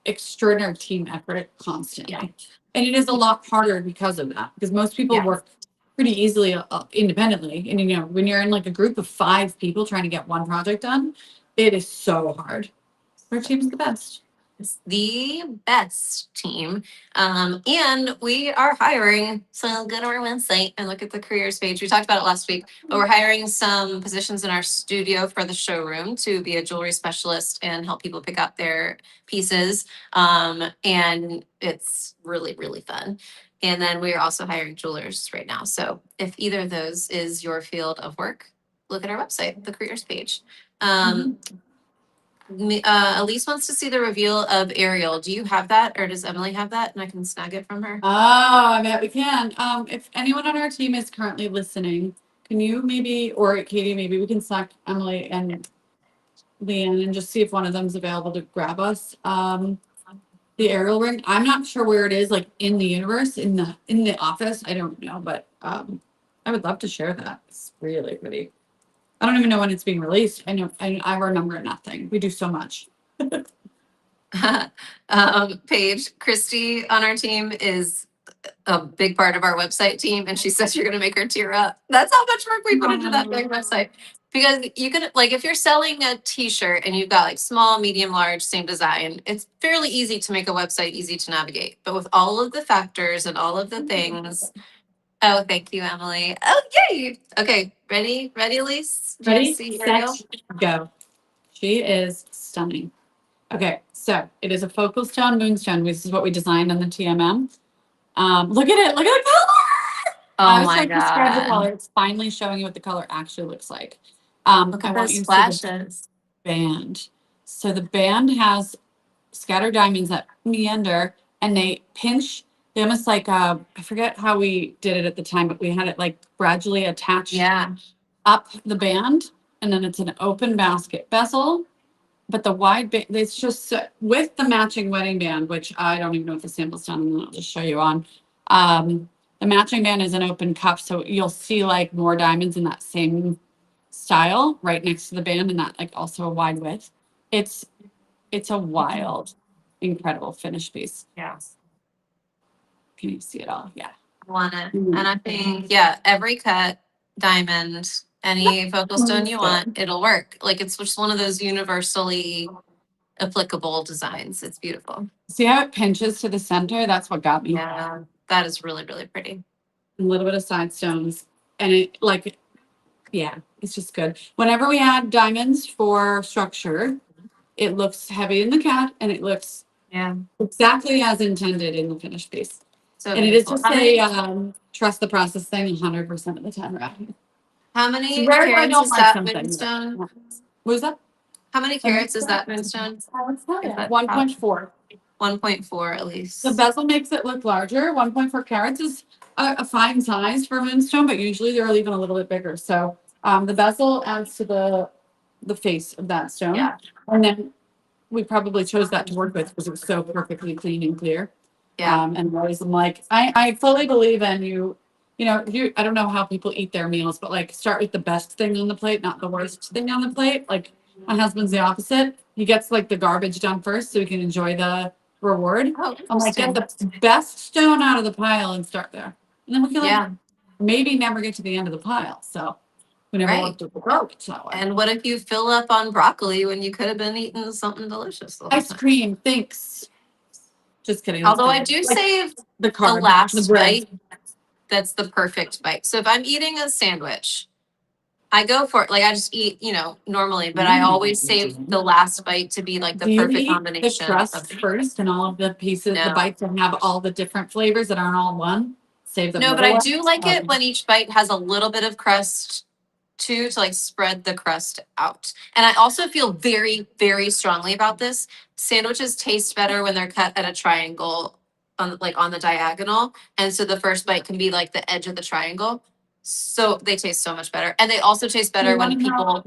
extraordinary team effort constantly. Yeah. And it is a lot harder because of that. Because most people Yeah. work pretty easily independently. And when you're in like a group of 5 people trying to get one project done, it is so hard. Our team's the best. It's the best team. And we are hiring. So go to our website and look at the careers page. We talked about it last week, but we're hiring some positions in our studio for the showroom to be a jewelry specialist and help people pick out their pieces. And it's really, really fun. And then we are also hiring jewelers right now. So if either of those is your field of work, look at our website, the careers page. Elise wants to see the reveal of Ariel. Do you have that, or does Emily have that, and I can snag it from her? Oh, I bet we can. If anyone on our team is currently listening, can you maybe, or Katie, maybe we can Slack Emily and Leanne and just see if one of them's available to grab us. The aerial ring. I'm not sure where it is, like in the universe, in the office. I don't know, but I would love to share that. It's really pretty. I don't even know when it's being released. I remember nothing. We do so much. Paige, Christy on our team is a big part of our website team, and she says you're going to make her tear up. That's how much work we put into that big website. Because you can, like, if you're selling a t-shirt and you've got like small, medium, large, same design, it's fairly easy to make a website easy to navigate. But with all of the factors and all of the things, oh, thank you, Emily. Oh, yay! Okay, ready, Elise? Do you Ready, see set, Ariel? go. She is stunning. Okay, so it is a focal stone moonstone. This is what we designed on the TMM. Look at it. Look at the color. I Oh was my trying to describe the god! color. It's finally showing you what the color actually looks like. Look I at want those you to see the flashes. band. So the band has scattered diamonds that meander and they pinch. They almost like I forget how we did it at the time, but we had it like gradually attached Yeah. up the band and then it's an open basket bezel. But the wide band, it's just with the matching wedding band, which I don't even know if the sample's done, and I'll just show you on. The matching band is an open cup, so you'll see like more diamonds in that same style right next to the band, and that like also a wide width. It's a wild, incredible finish piece. Yeah. Can you see it all? Yeah. Want it. Mhm. And I think, yeah, every cut, diamond, any focal stone you want, it'll work. Like it's just one of those universally applicable designs. It's beautiful. See how it pinches to the center? That's what got me. Yeah, that is really, really pretty. A little bit of side stones, and it like, yeah, it's just good. Whenever we add diamonds for structure, it looks heavy in the cat, and it looks Yeah. exactly as intended in the finished piece. So And it is beautiful. just a trust the process thing 100% of the time around here. How It's many rare that I carats don't is like that something. moonstone? What was that? How many carats is that moonstone? Let's tell you. Is that 1.4. 1.4 at least. The bezel makes it look larger. 1.4 carats is a fine size for moonstone, but usually they're even a little bit bigger. So the bezel adds to the face of that stone. Yeah. And then we probably chose that to work with because it was so perfectly clean and clear. Yeah. And always I'm like, I fully believe in you. I don't know how people eat their meals, but like start with the best thing on the plate, not the worst thing on the plate. Like my husband's the opposite. He gets like the garbage done first so he can enjoy the reward. Oh, I'm like, get interesting. the best stone out of the pile and start there. And then we can like Yeah. maybe never get to the end of the pile. So we never Right. worked with the garbage that way. And what if you fill up on broccoli when you could have been eating something delicious the whole Ice time? cream, thanks. Just kidding. Although I do Like, save the the carb, the last bread. bite, that's the perfect bite. So if I'm eating a sandwich, I go for it. Like I just eat, normally, but I always save the last bite to be like the Do you perfect eat the combination crust of. first and all of the pieces, the No. bites that have all the different flavors that aren't all one? Save the No, but middle I one? do like it when each bite has a little bit of crust too, to like spread the crust out. And I also feel very, very strongly about this. Sandwiches taste better when they're cut at a triangle on the diagonal. And so the first bite can be like the edge of the triangle. So they taste so much better. And they also taste better when people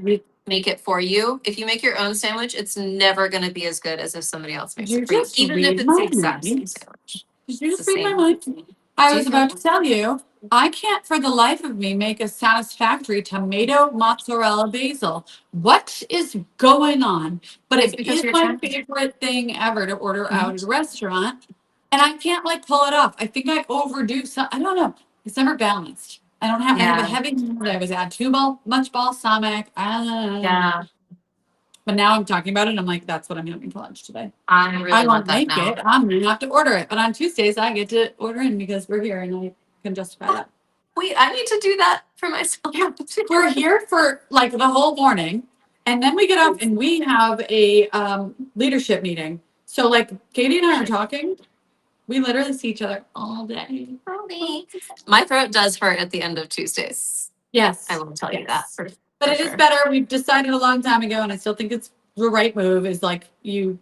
make it for you. If you make your own sandwich, it's never going to be as good as if somebody else makes You it for you, just even if read it's the my exact same mind. sandwich. Did you It's just the read my same. mind? I Do was you about know? to tell you, I can't for the life of me make a satisfactory tomato mozzarella basil. What is going on? But It's it because is you're my trying. favorite thing ever to order out at a restaurant. And I can't like pull it off. I think I overdo some. I don't know. It's never balanced. I have a Yeah. heavy mood. I was add much balsamic. Yeah. But now I'm talking about it. And I'm like, that's what I'm having for lunch today. I I really want won't that make now. it. I'm gonna have to order it. But on Tuesdays, I get to order in because we're here and I can justify that. Wait, I need to do that for myself. Yeah, we're here for like the whole morning, and then we get up and we have a leadership meeting. So like Katie and I are talking. We literally see each other all day. My throat does hurt at the end of Tuesdays. Yes, I will tell you that for but it is sure. better. We've decided a long time ago, and I still think it's the right move. Is like you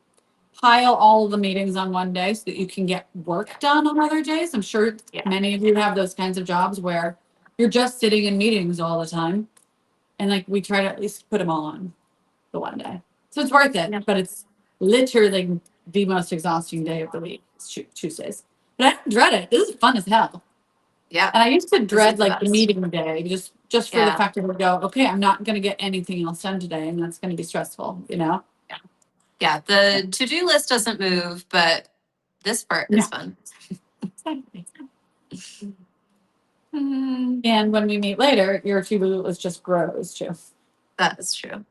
pile all of the meetings on one day so that you can get work done on other days. I'm sure Yeah. many of you have those kinds of jobs where you're just sitting in meetings all the time. And like we try to at least put them all on the one day. So it's worth it, Yeah. but it's literally the most exhausting day of the week. It's Tuesdays. But I don't dread it. This is fun as hell. Yeah. And I used to dread is the like the best. meeting day just for the Yeah. fact that we go, okay, I'm not gonna get anything else done today, and that's gonna be stressful, you know? Yeah. The to-do list doesn't move, but this part is fun. And when we meet later, your to-do list just grows too. That is true.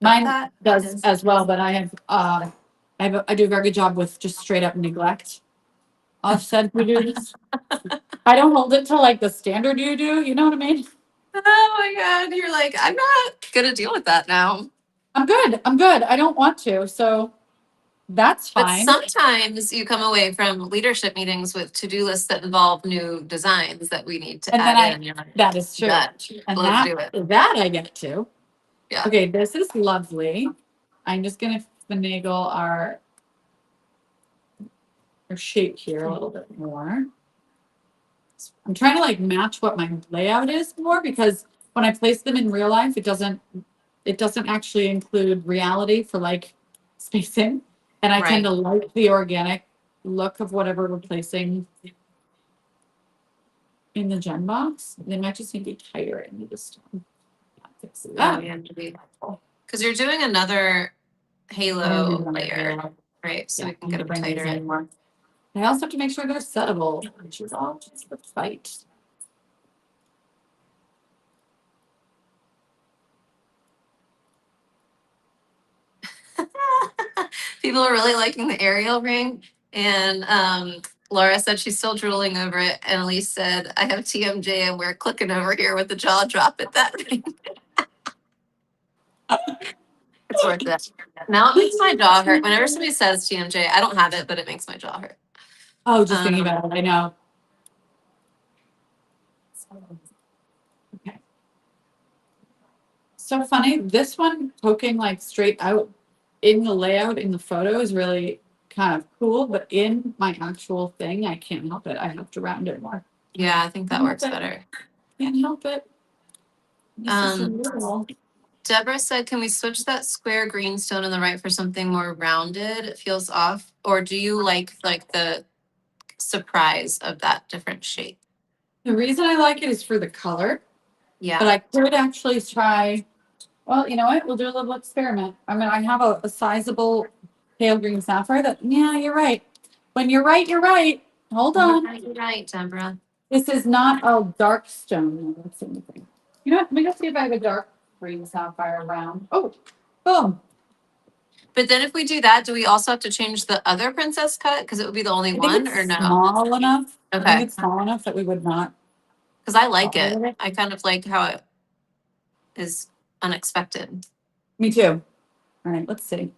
Mine That does is- as well, but I do a very good job with just straight up neglect of said to-dos. I don't hold it to like the standard you do, you know what I mean? Oh my God. You're like, I'm not gonna deal with that now. I'm good. I don't want to, so that's But fine. sometimes you come away from leadership meetings with to-do lists that involve new designs that we need to And then add in. You're like, that is true. that. And Let's do it. that I get to. Yeah. Okay, this is lovely. I'm just gonna finagle our shape here a little bit more. I'm trying to like match what my layout is more because when I place them in real life, it doesn't it doesn't actually include reality for like spacing. And I tend Right. to like the organic look of whatever we're placing in the gem box. They might just need to be tighter into the stone. Fix that. Yeah, because you're doing another halo layer, right? So Yeah, we can I need get to them bring these tighter. in more. I also have to make sure they're settable, which is all just the fight. People are really liking the Ariel ring. And Laura said she's still drooling over it. And Elise said, I have TMJ and we're clicking over here with the jaw drop at that ring. It's worth it. Now it makes my jaw hurt. Whenever somebody says TMJ, I don't have it, but it makes my jaw hurt. Oh, just thinking about it, I know. Okay. So funny, this one poking like straight out in the layout in the photo is really kind of cool, but in my actual thing, I can't help it. I have to round it more. Yeah, I think that works better. Can't help it. This is a little. Deborah said, can we switch that square green stone on the right for something more rounded? It feels off. Or do you like the surprise of that different shape? The reason I like it is for the color, but Yeah. I could actually try, well, you know what? We'll do a little experiment. I mean, I have a sizable pale green sapphire that, yeah, you're right. When you're right, you're right. Hold on. You're right, Deborah. This is not a dark stone. That's anything. You know what? Let me go see if I have a dark green sapphire around. Oh, boom. But then if we do that, do we also have to change the other princess cut? Because it would be the only I think one, it's or no? small enough. I Okay. think it's small enough that we would not. Because I like it. I kind of like how it is unexpected. Me too. All right, let's see.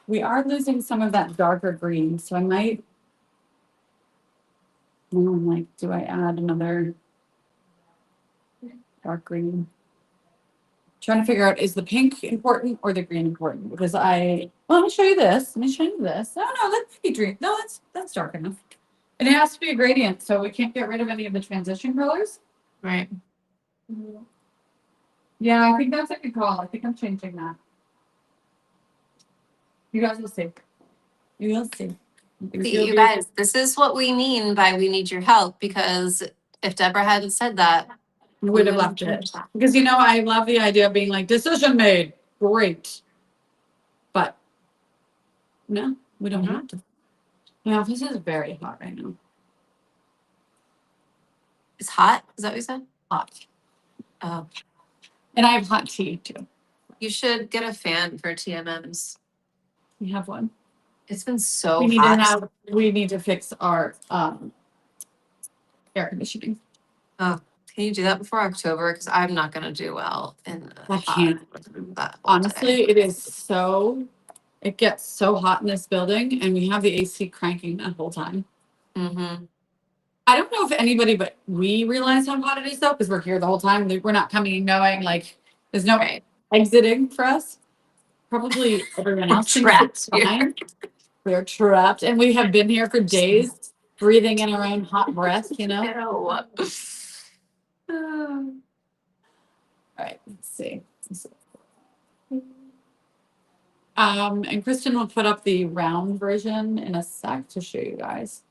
We are losing some of that darker green, so I might. I'm like, do I add another dark green? Trying to figure out, is the pink important or the green important? Because well, let me show you this. Let me show you this. No, let's be green. No, that's dark enough. And it has to be a gradient, so we can't get rid of any of the transition colors. Right. Yeah, I think that's a good call. I think I'm changing that. You guys will see. You will see. You guys, this is what we mean by we need your help, because if Deborah hadn't said that, We would have left it. Because, I love the idea of being like, decision made. Great. But no, we don't have to. Yeah, this is very hot right now. It's hot? Is that what you said? Hot. Oh. And I have hot tea too. You should get a fan for TMMs. We have one. It's been so We need hot. we need to fix our air conditioning. Oh, can you do that before October? Because I'm not gonna do well in the I hot can't. that whole Honestly, day. it gets so hot in this building, and we have the AC cranking that whole time. Mm-hmm. I don't know if anybody but we realize how hot it is though, because we're here the whole time. We're not coming and going, like there's no exiting for us. Probably everyone else thinks it's fine. We're trapped, and we have been here for days, breathing in our own hot breath. All right, let's see. And Kristen will put up the round version in a sec to show you guys.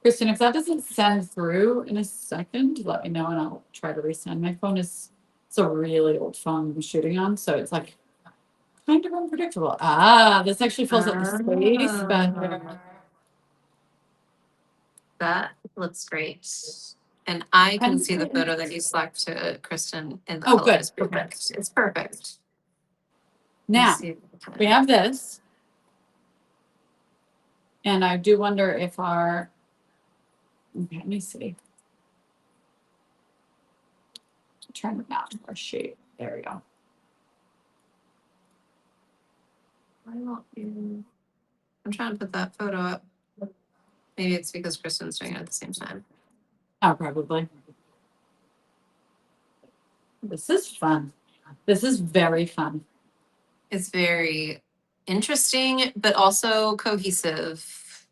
Kristen, if that doesn't send through in a second, let me know and I'll try to resend. My phone it's a really old phone I'm shooting on, so it's like kind of unpredictable. This actually fills up the space better. That looks great. And I can see the photo that you slacked to Kristen, and the color is perfect. It's perfect. Now, we have this. And I do wonder if okay, let me see. Trying to match our shape. There we go. I'm trying to put that photo up. Maybe it's because Kristen's doing it at the same time. Oh, probably. This is fun. This is very fun. It's very interesting, but also cohesive.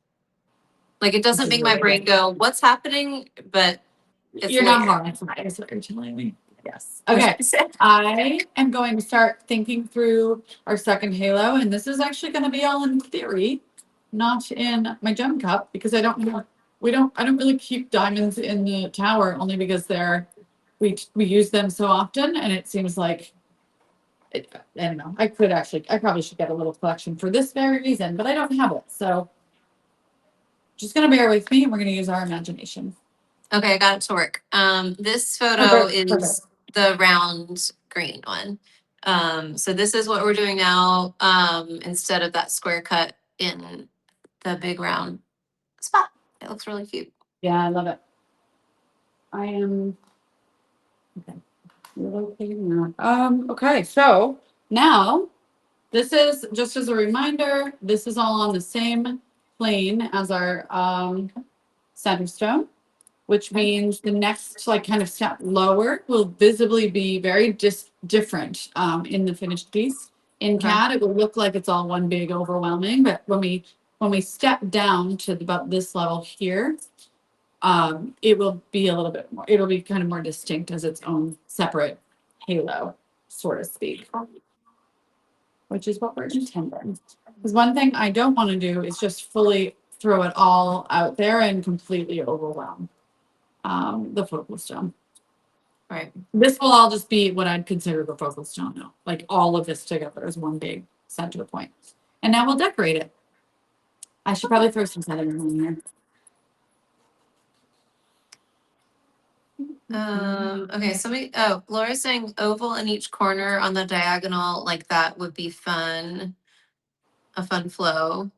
Like it doesn't make my brain go, what's happening? But It's You're not layered. horrified, is what you're telling me. Yes. Okay. I am going to start thinking through our second halo, and this is actually going to be all in theory, not in my gem cup, because I don't have, I don't really keep diamonds in the tower only because we use them so often, and it seems like, I don't know, I probably should get a little collection for this very reason, but I don't have it. So just going to bear with me, and we're going to use our imagination. Okay, I got it to work. This photo Okay, is perfect. the round green one. So this is what we're doing now, instead of that square cut in the big round spot. It looks really cute. Yeah, I love it. I am okay. Relocating that. Okay, so now this is just as a reminder, this is all on the same plane as our center stone, which means the next like kind of step lower will visibly be very different in the finished piece. In Okay. CAD, it will look like it's all one big overwhelming, but when we step down to about this level here, it will be a little bit more, it'll be kind of more distinct as its own separate halo, so to speak, which is what we're intending. Because one thing I don't want to do is just fully throw it all out there and completely overwhelm the focal stone. Right. This will all just be what I'd consider the focal stone now, like all of this together as one big center point. And now we'll decorate it. I should probably throw some settings in here. Okay, Laura's saying oval in each corner on the diagonal, like that would be fun. A fun flow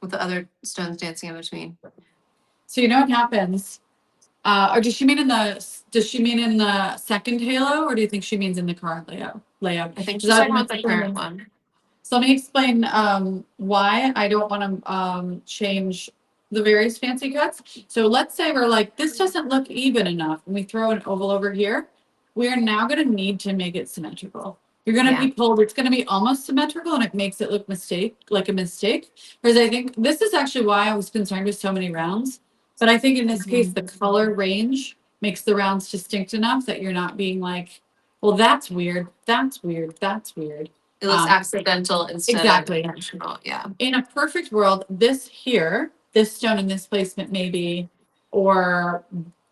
with the other stones dancing in between. So you know what happens? Or does she mean in the second halo, or do you think she means in the current layout? I think Does she's that talking about the make sense? current one. So let me explain why I don't want to change the various fancy cuts. So let's say we're like, this doesn't look even enough, and we throw an oval over here. We are now going to need to make it symmetrical. You're going to be pulled. It's going to be almost symmetrical, and it makes it look like a mistake. Whereas I think this is actually why I was concerned with so many rounds. But I think in this case, the color range makes the rounds distinct enough that you're not being like, well, that's weird. That's weird. That's weird. It looks accidental instead exactly. of intentional. Yeah. In a perfect world, this stone in this placement maybe, or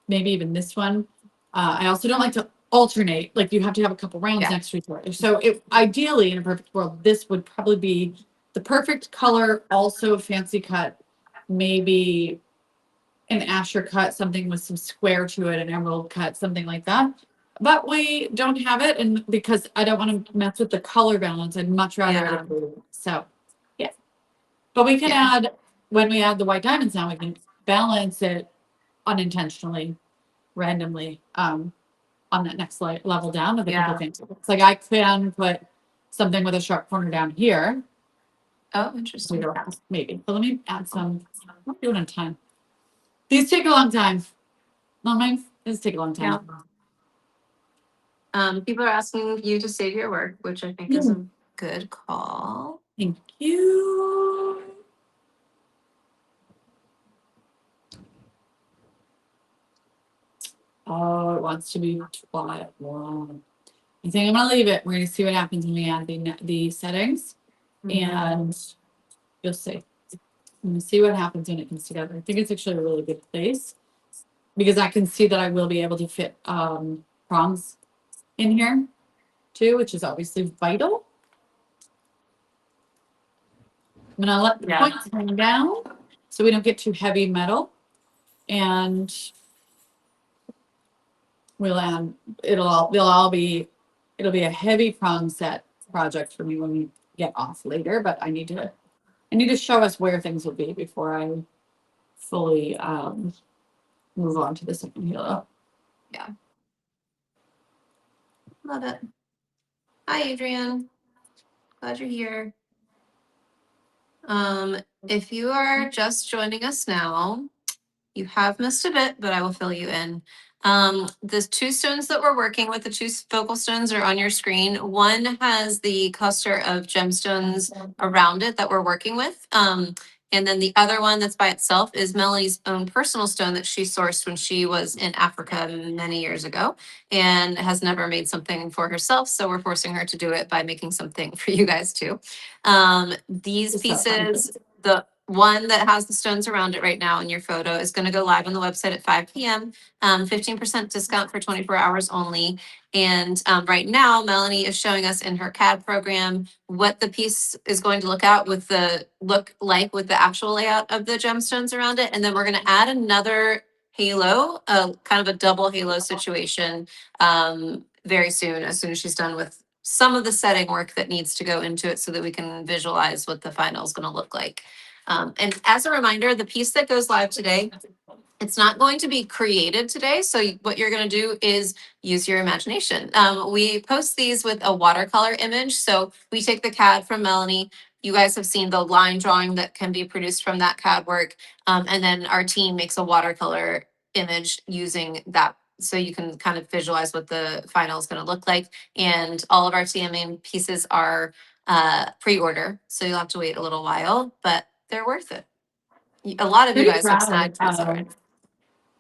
maybe even this one. I also don't like to alternate. Like you have to have a couple rounds next to each other. So ideally in a perfect world, this would probably be the perfect color, also fancy cut, maybe an Asher cut, something with some square to it, an emerald cut, something like that. But we don't have it, and because I don't want to mess with the color balance, I'd much rather it improve. So, yeah. But we can add, when we add the white diamonds now, we can balance it unintentionally, randomly, on that next level down of the couple things. It's like I can put something with a sharp corner down here. Oh, interesting. Maybe. But let me add some. I'm doing on time. These take a long time. Not mine. These take a long time. People are asking you to save your work, which I think is a good call. Thank you. Oh, it wants to be quiet. Wow. I think I'm gonna leave it. We're gonna see what happens when we add the settings, and you'll see. I'm gonna see what happens when it comes together. I think it's actually a really good place because I can see that I will be able to fit prongs in here too, which is obviously vital. I'm gonna let the points hang down so we don't get too heavy metal, and we'll add. It'll be a heavy prong set project for me when we get off later. But I need to show us where things will be before I fully move on to the second halo. Yeah. Love it. Hi, Adrian. Glad you're here. If you are just joining us now, you have missed a bit, but I will fill you in. The two stones that we're working with, the two focal stones are on your screen. One has the cluster of gemstones around it that we're working with. And then the other one that's by itself is Melanie's own personal stone that she sourced when she was in Africa many years ago and has never made something for herself. So we're forcing her to do it by making something for you guys too. These It's so fun. pieces, the one that has the stones around it right now in your photo is going to go live on the website at 5 p.m. 15% discount for 24 hours only. And right now, Melanie is showing us in her CAD program what the piece is going to look like with the actual layout of the gemstones around it. And then we're going to add another halo, kind of a double halo situation very soon, as soon as she's done with some of the setting work that needs to go into it so that we can visualize what the final is going to look like. And as a reminder, the piece that goes live today, it's not going to be created today. So what you're going to do is use your imagination. We post these with a watercolor image. So we take the CAD from Melanie. You guys have seen the line drawing that can be produced from that CAD work. And then our team makes a watercolor image using that. So you can kind of visualize what the final is going to look like. And all of our TMA pieces are pre-order. So you'll have to wait a little while, but they're worth it. A lot of you Pretty guys have proud snagged these already.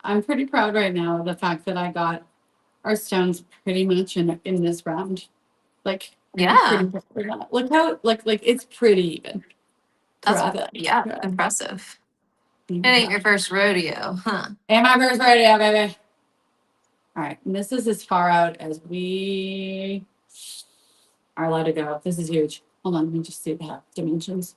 I'm pretty proud right now of the fact that I got our stones pretty much in this round. Like, I'm Yeah, pretty proud of that. Look how like it's pretty even. that's Proud of that. yeah, Proud. impressive. It Thank ain't you. your first rodeo, huh? And my first radio, baby. All right, and this is as far out as we are allowed to go. This is huge. Hold on, let me just see the dimensions.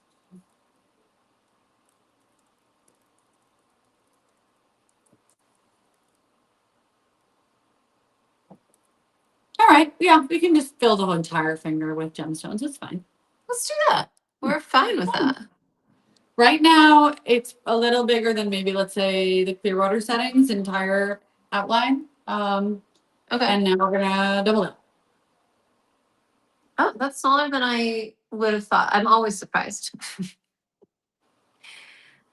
All right, yeah, we can just fill the whole entire finger with gemstones. It's fine. Let's do that. We're fine with that. Right now, it's a little bigger than maybe, let's say, the Clearwater settings entire outline. Okay. And now we're gonna double it. Oh, that's smaller than I would have thought. I'm always surprised.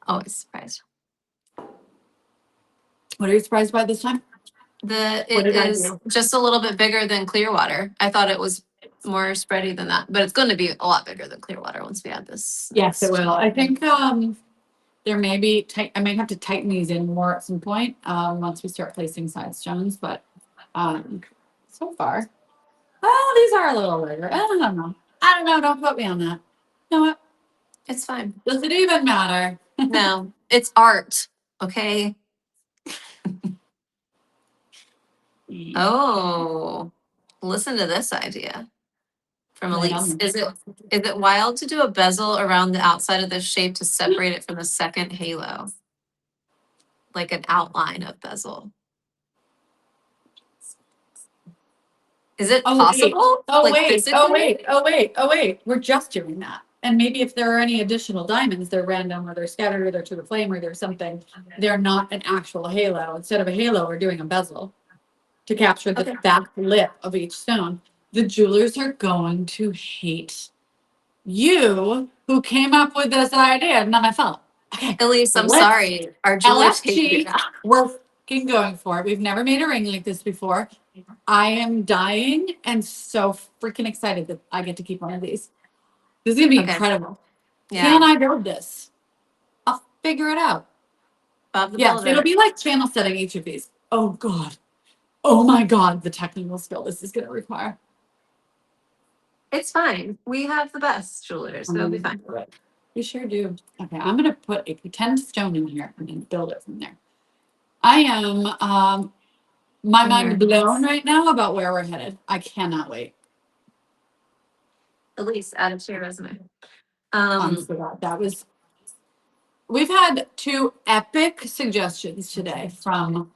Always surprised. What are you surprised by this time? What It did I is do? just a little bit bigger than Clearwater. I thought it was more spready than that, but it's going to be a lot bigger than Clearwater once we add this. Yes, it will. I think there may be I might have to tighten these in more at some point once we start placing side stones, but so far, well, these are a little bigger. I don't know. I don't know. Don't put me on that. You know what? It's fine. Does it even matter? No, it's art. Okay. Oh, listen to this idea from Right Elise. on. Is it wild to do a bezel around the outside of this shape to separate it from the second halo? Like an outline of bezel. Is it Oh wait. possible? Oh Like wait. physically? Oh wait. Oh wait. Oh wait. We're just doing that. And maybe if there are any additional diamonds, they're random or they're scattered or they're to the flame or there's something. They're not an actual halo. Instead of a halo, we're doing a bezel to capture the Okay. back lip of each stone. The jewelers are going to hate you who came up with this idea, not myself. Okay. Elise, I'm Let's sorry. Our jewelers hate you LFG. now. We're fucking going for it. We've never made a ring like this before. I am dying and so freaking excited that I get to keep one of these. This is gonna be Okay. incredible. Yeah. Can I build this? I'll figure it out. Bob the Yes, Builder. it'll be like channel setting each of these. Oh God. Oh my God, the technical skill this is gonna require. It's fine. We have the best jewelers, so it'll be fine. We sure do. Okay, I'm gonna put a pretend stone in here and then build it from there. I am my mind blown right now about where we're headed. I cannot wait. Elise, add it to your resume. Honestly, that was. We've had two epic suggestions today from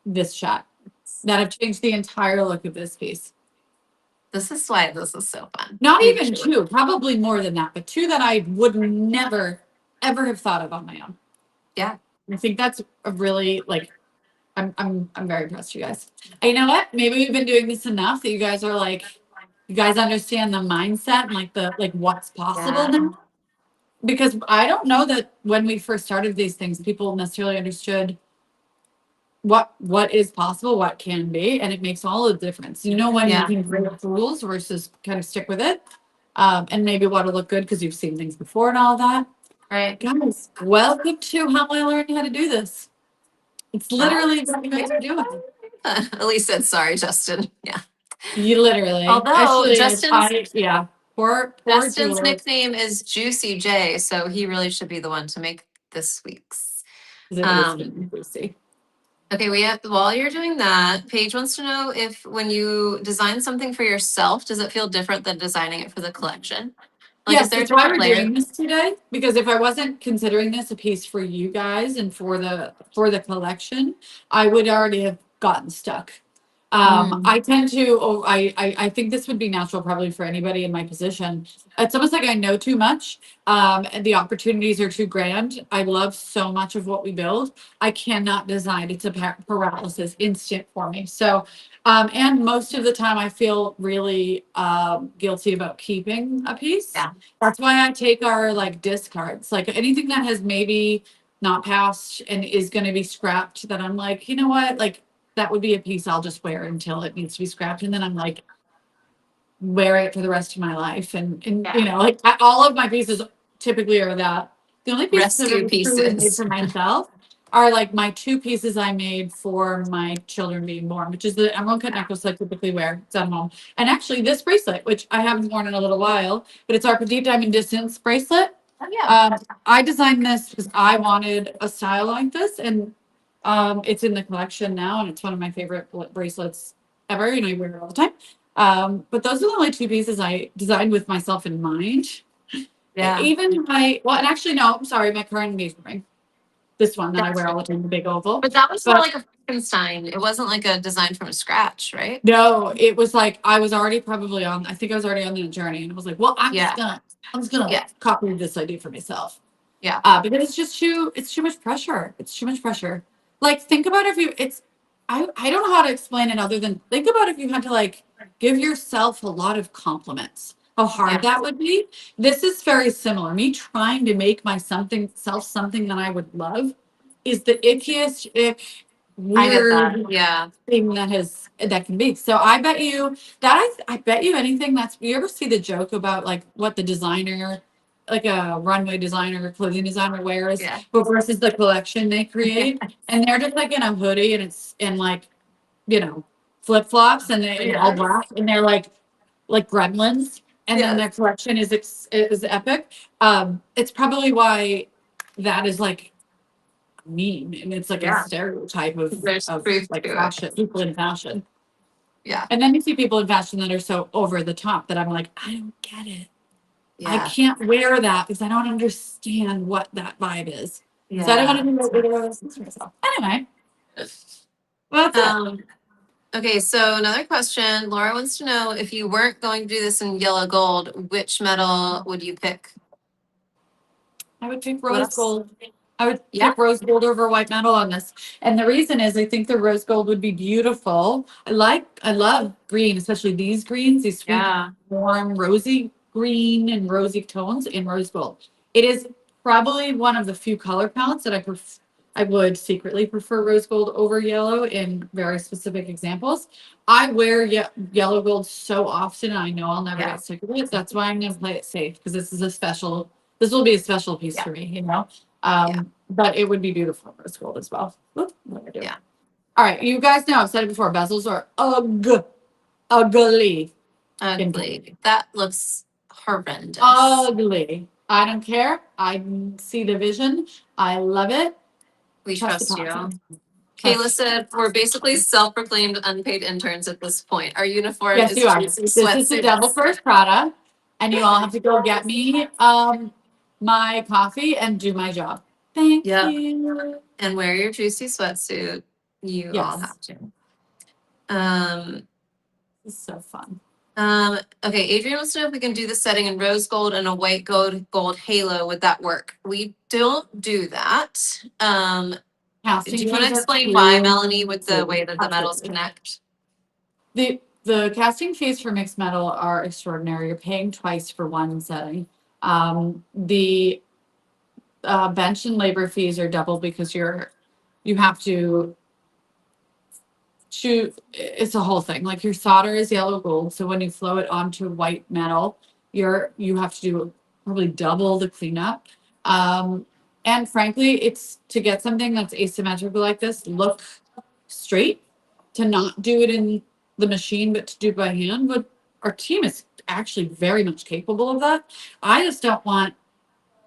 this chat that have changed the entire look of this piece. This is why this is so fun. Not even two, probably more than that, but two that I would never, ever have thought of on my own. Yeah. I think that's a really like. I'm very impressed, you guys. And you know what? Maybe we've been doing this enough that you guys are like, you guys understand the mindset and like what's possible now. Because I don't know that when we first started these things, people necessarily understood what is possible, what can be, and it makes all the difference. You know when you can break the rules versus kind of stick with it, and maybe what'll look good because you've seen things before and all that. Right. Guys, welcome to How I Learned How to Do This. It's literally what you guys are doing. Elise said, sorry, Justin. Yeah. You literally. Although Actually, Justin's yeah. Poor Justin's Julie. nickname is Juicy J, so he really should be the one to make this week's. It is been Lucy. Okay, we have, while you're doing that, Paige wants to know if when you design something for yourself, does it feel different than designing it for the collection? Like, is Yes, there that's why different we're layers? doing this today. Because if I wasn't considering this a piece for you guys and for the collection, I would already have gotten stuck. I tend to. I think this would be natural probably for anybody in my position. It's almost like I know too much, and the opportunities are too grand. I love so much of what we build. I cannot design. It's a paralysis instant for me. So, and most of the time I feel really guilty about keeping a piece. Yeah. That's why I take our like discards, like anything that has maybe not passed and is going to be scrapped. That I'm like, you know what, like that would be a piece I'll just wear until it needs to be scrapped, and then I'm like, wear it for the rest of my life. And Yeah. you know, like all of my pieces typically are that. The only pieces that Rescue are truly made pieces. for myself are like my two pieces I made for my children being born, which is the emerald cut necklace I typically wear. It's at home. And actually this bracelet, which I haven't worn in a little while, but it's our Petite Diamond Distance bracelet. Oh, yeah. I designed this because I wanted a style like this, and it's in the collection now, and it's one of my favorite bracelets ever, and I wear it all the time. But those are the only two pieces I designed with myself in mind. Yeah. Even and actually, no, I'm sorry, my current engagement ring. This one that I wear all the time, the big oval. But that was more But like a Frankenstein. It wasn't like a design from scratch, right? no, it was like I was already probably on. I think I was already on the journey, and I was like, well, I'm Yeah. just gonna Yeah. copy this idea for myself. Yeah. Because it's too much pressure. It's too much pressure. Like think about if you it's I don't know how to explain it other than think about if you had to like give yourself a lot of compliments. How hard Yeah. that would be. This is very similar. Me trying to make my something that I would love is the ickiest ick I get that. weird Yeah. thing that can be. So I bet you that I bet you anything that's you ever see the joke about like what the designer, like a runway designer or clothing designer wears, Yeah. but versus the collection they create, and they're just like in a hoodie and it's in like, you know, flip flops and they all Yes. black and they're like gremlins, and then their Yes. collection is epic. It's probably why that is like meme, and it's like a Yeah. stereotype There's of truth like to it. fashion, people in fashion. Yeah. And then you see people in fashion that are so over the top that I'm like, I don't get it. I Yeah. can't wear that because I don't understand what that vibe is. Yeah. So I don't want to do that with those for myself. Anyway, well, that's it. Okay, so another question. Laura wants to know if you weren't going to do this in yellow gold, which metal would you pick? I would pick What rose else? gold. I would Yeah. pick rose gold over white metal on this. And the reason is I think the rose gold would be beautiful. I love green, especially these greens, these sweet, Yeah. warm, rosy green and rosy tones in rose gold. It is probably one of the few color palettes that I would secretly prefer rose gold over yellow in very specific examples. I wear yellow gold so often, I know I'll never Yeah. get sick of it. That's why I'm going to play it safe because this will be a special piece Yeah. for me, you know? Yeah. But it would be beautiful rose gold as well. Oop, what did I do? Yeah. All right, you guys know I've said it before. Bezels are ugly. Ugly. That looks horrendous. Ugly. I don't care. I see the vision. I love it. We Trust trust the you. process. Kayla said we're basically self-proclaimed unpaid interns at this point. Our uniform Yes, is you are. juicy This is the Devil sweatsuits. First Prada, and you all have to go get me my coffee and do my job. Thank Yep. you. And wear your juicy sweatsuit. You all Yes. have to. Um, This is so fun. Okay, Adrian wants to know if we can do the setting in rose gold and a white gold halo. Would that work? We don't do that. Casting Do you want to fees are explain why, too- Melanie, with the way that the metals connect? The casting fees for mixed metal are extraordinary. You're paying twice for one setting. The bench and labor fees are double because you have to shoot. It's a whole thing. Like your solder is yellow gold, so when you flow it onto white metal, you have to do probably double the cleanup. And frankly, it's to get something that's asymmetrical like this, look straight, to not do it in the machine, but to do by hand. But our team is actually very much capable of that. I just don't want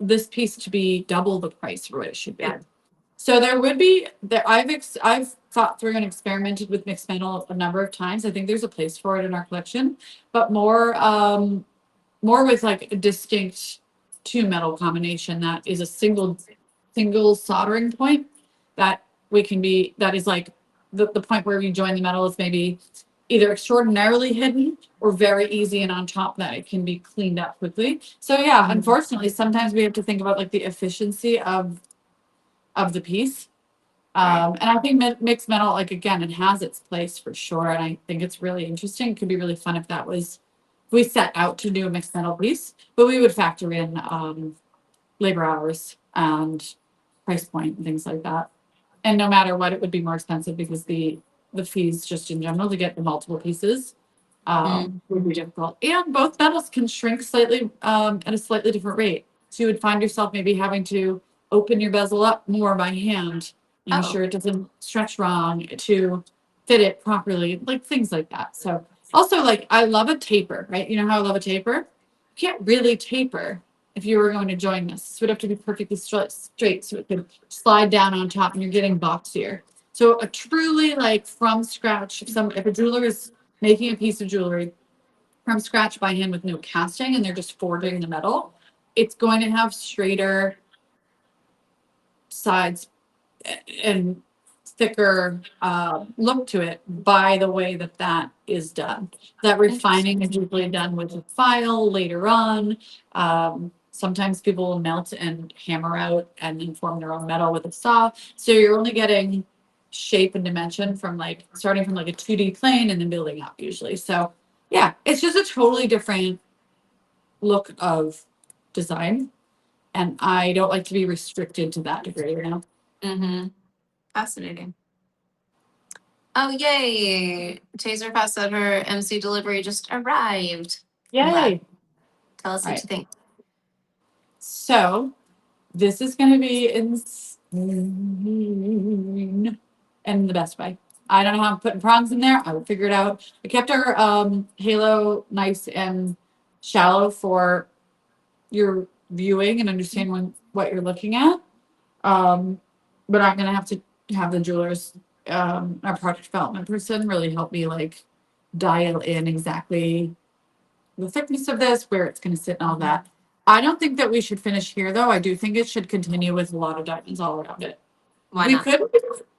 this piece to be double the price for what it should be. Yeah. So there would be there. I've thought through and experimented with mixed metal a number of times. I think there's a place for it in our collection, but more with like a distinct two metal combination that is a single soldering point that we can be that is like the point where you join the metal is maybe either extraordinarily hidden or very easy and on top that it can be cleaned up quickly. So yeah, unfortunately, sometimes we have to think about like the efficiency of the piece. And I think mixed metal, like again, it has its place for sure. And I think it's really interesting. It could be really fun if that was, if we set out to do a mixed metal piece, but we would factor in labor hours and price point and things like that. And no matter what, it would be more expensive because the fees just in general to get the multiple pieces would be difficult. And both metals can shrink slightly at a slightly different rate. So you would find yourself maybe having to open your bezel up more by hand, making Oh. sure it doesn't stretch wrong to fit it properly, like things like that. So also like I love a taper, right? You know how I love a taper? You can't really taper if you were going to join this. This would have to be perfectly straight so it could slide down on top and you're getting boxier. So a truly like from scratch, if a jeweler is making a piece of jewelry from scratch by hand with no casting and they're just forging the metal, it's going to have straighter sides and thicker look to it by the way that that is done. That refining is usually done with a file later on. Sometimes people will melt and hammer out and then form their own metal with a saw. So you're only getting shape and dimension from like starting from like a 2D plane and then building up usually. So yeah, it's just a totally different look of design. And I don't like to be restricted to that degree, you know? Mm-hmm. Fascinating. Oh, yay. Taser Pass said her MC delivery just arrived. Yay. Tell us what Right. you think. So this is going to be insane in the best way. I don't know how I'm putting prongs in there. I will figure it out. I kept our halo nice and shallow for your viewing and understanding what you're looking at. But I'm going to have the jewelers, our product development person, really help me like dial in exactly the thickness of this, where it's going to sit, and all that. I don't think that we should finish here, though. I do think it should continue with a lot of diamonds all around it. Why We not? could,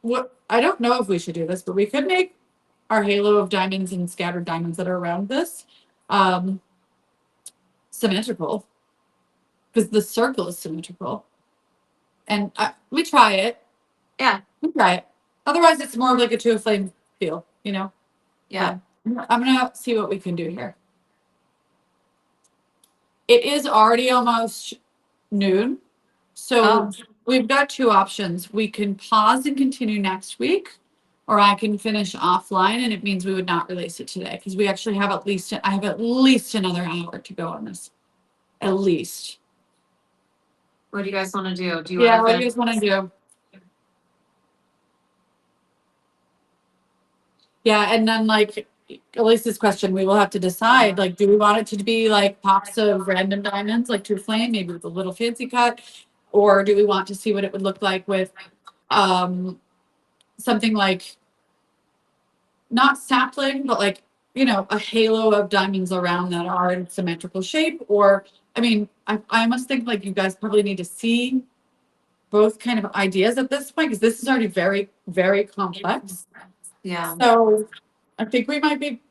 what I don't know if we should do this, but we could make our halo of diamonds and scattered diamonds that are around this symmetrical, because the circle is symmetrical. And we try it. Yeah. We try it. Otherwise, it's more of like a two flame feel, you know? Yeah. But I'm going to see what we can do here. It is already almost noon. So we've got two options. We can pause and continue next week, or I can finish offline, and it means we would not release it today because we actually have I have at least another hour to go on this. At least. What do you guys want to do? Do you Yeah, want what to do you guys want to do? Yeah, and then like Elise's question, we will have to decide, like, do we want it to be like pops of random diamonds, like to flame, maybe with a little fancy cut, or do we want to see what it would look like with something like not sapling, but like, you know, a halo of diamonds around that are in symmetrical shape? Or, I mean, I must think like you guys probably need to see both kind of ideas at this point because this is already very, very complex. Yeah. So I think we might be,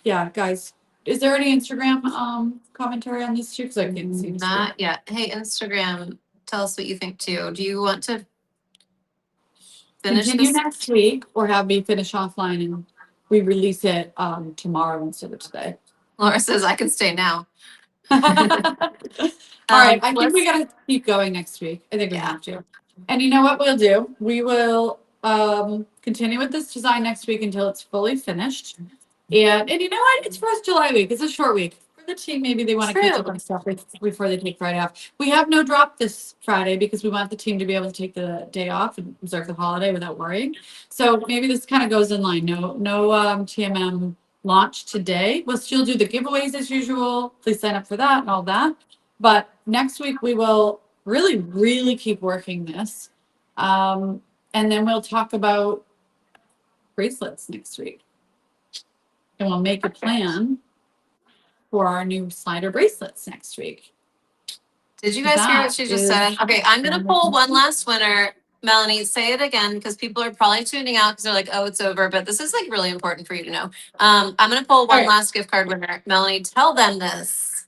yeah, guys. Is there any Instagram commentary on this too? Because I can't see. Not yet. Hey, Instagram, tell us what you think too. Do you want to finish Continue this? next week, or have me finish offline and we release it tomorrow instead of today. Laura says I can stay now. All right, I think we let's- gotta keep going next week. I think we Yeah. have to. And you know what we'll do? We will continue with this design next week until it's fully finished. And you know what? It's 1st July week. It's a short week. the team, maybe they want to catch up True. on stuff before they take Friday off. We have no drop this Friday because we want the team to be able to take the day off and observe the holiday without worrying. So maybe this kind of goes in line. No TMM launch today. We'll still do the giveaways as usual. Please sign up for that and all that. But next week we will really, really keep working this. And then we'll talk about bracelets next week. And we'll make a plan for our new slider bracelets next week. Did you guys hear what That she just is said? Okay, I'm gonna pull one last winner. Melanie, say it again because people are probably tuning out because they're like, oh, it's over. But this is like really important for you to know. I'm gonna pull one right. last gift card winner. Melanie, tell them this.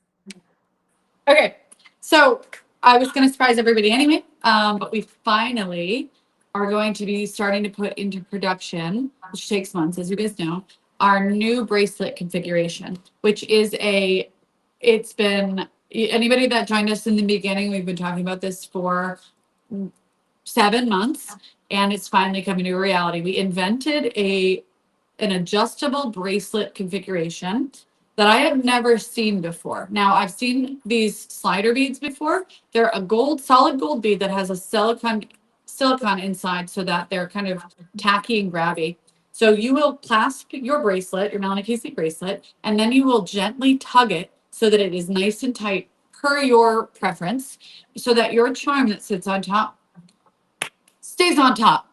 Okay, so I was going to surprise everybody anyway, but we finally are going to be starting to put into production, which takes months, as you guys know, our new bracelet configuration, which is it's been, anybody that joined us in the beginning, we've been talking about this for 7 months, and it's finally coming to a reality. We invented an adjustable bracelet configuration that I have never seen before. Now, I've seen these slider beads before. They're a solid gold bead that has a silicone inside so that they're kind of tacky and grabby. So you will clasp your bracelet, your Melanie Casey bracelet, and then you will gently tug it so that it is nice and tight per your preference, so that your charm that sits on top stays on top.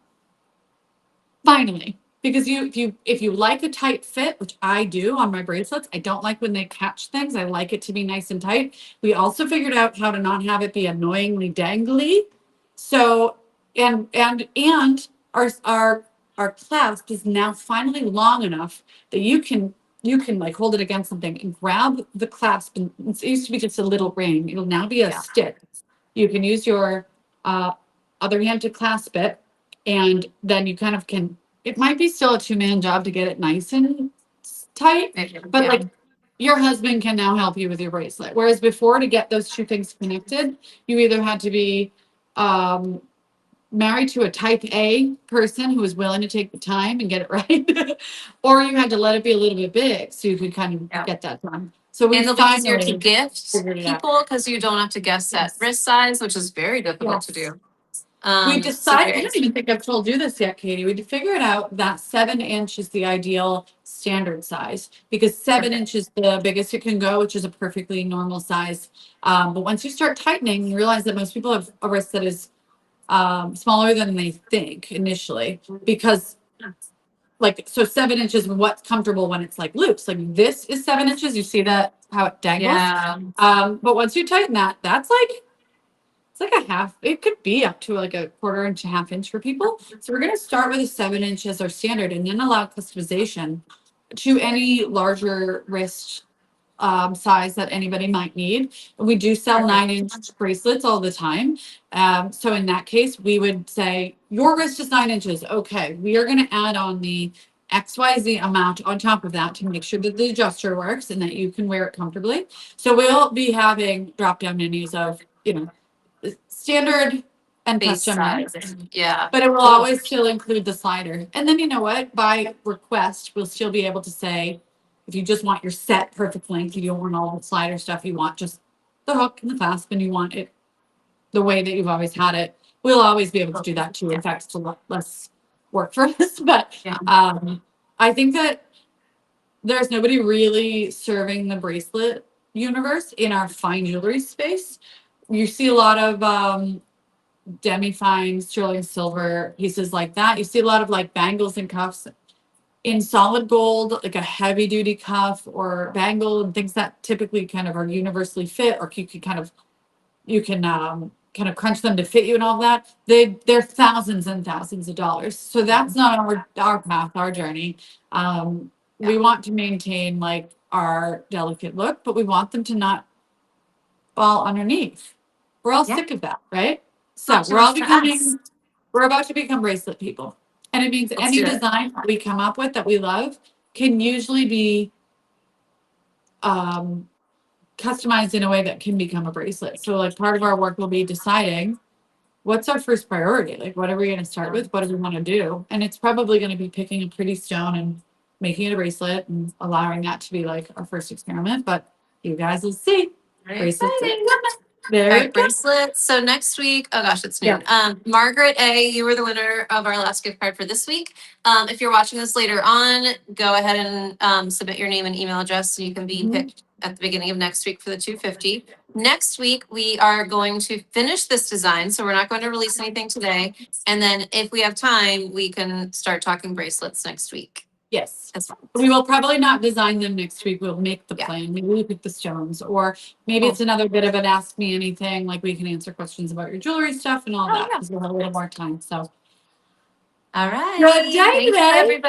Finally, because if you like a tight fit, which I do on my bracelets, I don't like when they catch things. I like it to be nice and tight. We also figured out how to not have it be annoyingly dangly. So and our clasp is now finally long enough that you can like hold it against something and grab the clasp. And it used to be just a little ring. It'll now be a stick. You can use your other hand to clasp it, and then you kind of can, it might be still a two-man job to get it nice and tight, but like your husband can now help you with your bracelet. Whereas before, to get those two things connected, you either had to be married to a type A person who was willing to take the time and get it right, or you had to let it be a little bit big so you could kind of get that done. So we And it'll be easier to finally gift figured it out. people because you don't have to guess at Yes. wrist size, which is very difficult to Yes. do. We So decided, I very don't even think I've told you this yet, Katie. We figured out that 7 inch is the ideal standard size because 7 inch is the biggest it can go, which is a perfectly normal size. But once you start tightening, you realize that most people have a wrist that is smaller than they think initially, because like, so 7 inches is what's comfortable when it's like loose. Like this is 7 inches. You see that how it dangles. yeah. But once you tighten that, that's like, it's like a half, it could be up to like a quarter inch to half inch for people. So we're going to start with a 7 inch as our standard and then allow customization to any larger wrist size that anybody might need. We do sell 9 inch bracelets all the time. So in that case, we would say your wrist is 9 inches. Okay, we are going to add on the XYZ amount on top of that to make sure that the adjuster works and that you can wear it comfortably. So we'll be having drop down menus of, standard and Base custom size. mix, Yeah. but it will always still include the slider. And then you know what? By request, we'll still be able to say, if you just want your set perfect length, you don't want all the slider stuff, you want just the hook and the clasp, and you want it the way that you've always had it, we'll always be able to do that too. In fact, it's a lot less work for us. But I think that there's nobody really serving the bracelet universe in our fine jewelry space. You see a lot of demi-fine sterling silver pieces like that. You see a lot of like bangles and cuffs in solid gold, like a heavy duty cuff or bangle and things that typically kind of are universally fit, or you can kind of crunch them to fit you and all that. They're thousands and thousands of dollars. So that's not our path, our journey. We want to maintain like our delicate look, but we want them to not fall underneath. We're all sick of that, right? So Not too much to ask. we're about to become bracelet people. And it means Let's any do it. design that we come up with that we love can usually be customized in a way that can become a bracelet. So like part of our work will be deciding what's our first priority? Like what are we going to start with? What do we want to do? And it's probably going to be picking a pretty stone and making it a bracelet and allowing that to be like our first experiment. But you guys will see. Very Bracelets are exciting. coming. All Very right, good. bracelets. So next week, oh gosh, it's noon. Margaret A, you were the winner of our last gift card for this week. If you're watching this later on, go ahead and submit your name and email address so you can be picked at the beginning of next week for the 250. Next week, we are going to finish this design, so we're not going to release anything today. And then if we have time, we can start talking bracelets next week. Yes. As well. We will probably not design them next week. We'll make the Yeah. plan. Maybe we pick the stones, or maybe it's another bit of an ask me anything. Like we can answer questions about your jewelry stuff and all that yeah. because we'll have a little more time. So, All right. good day, Thank you, today. everybody.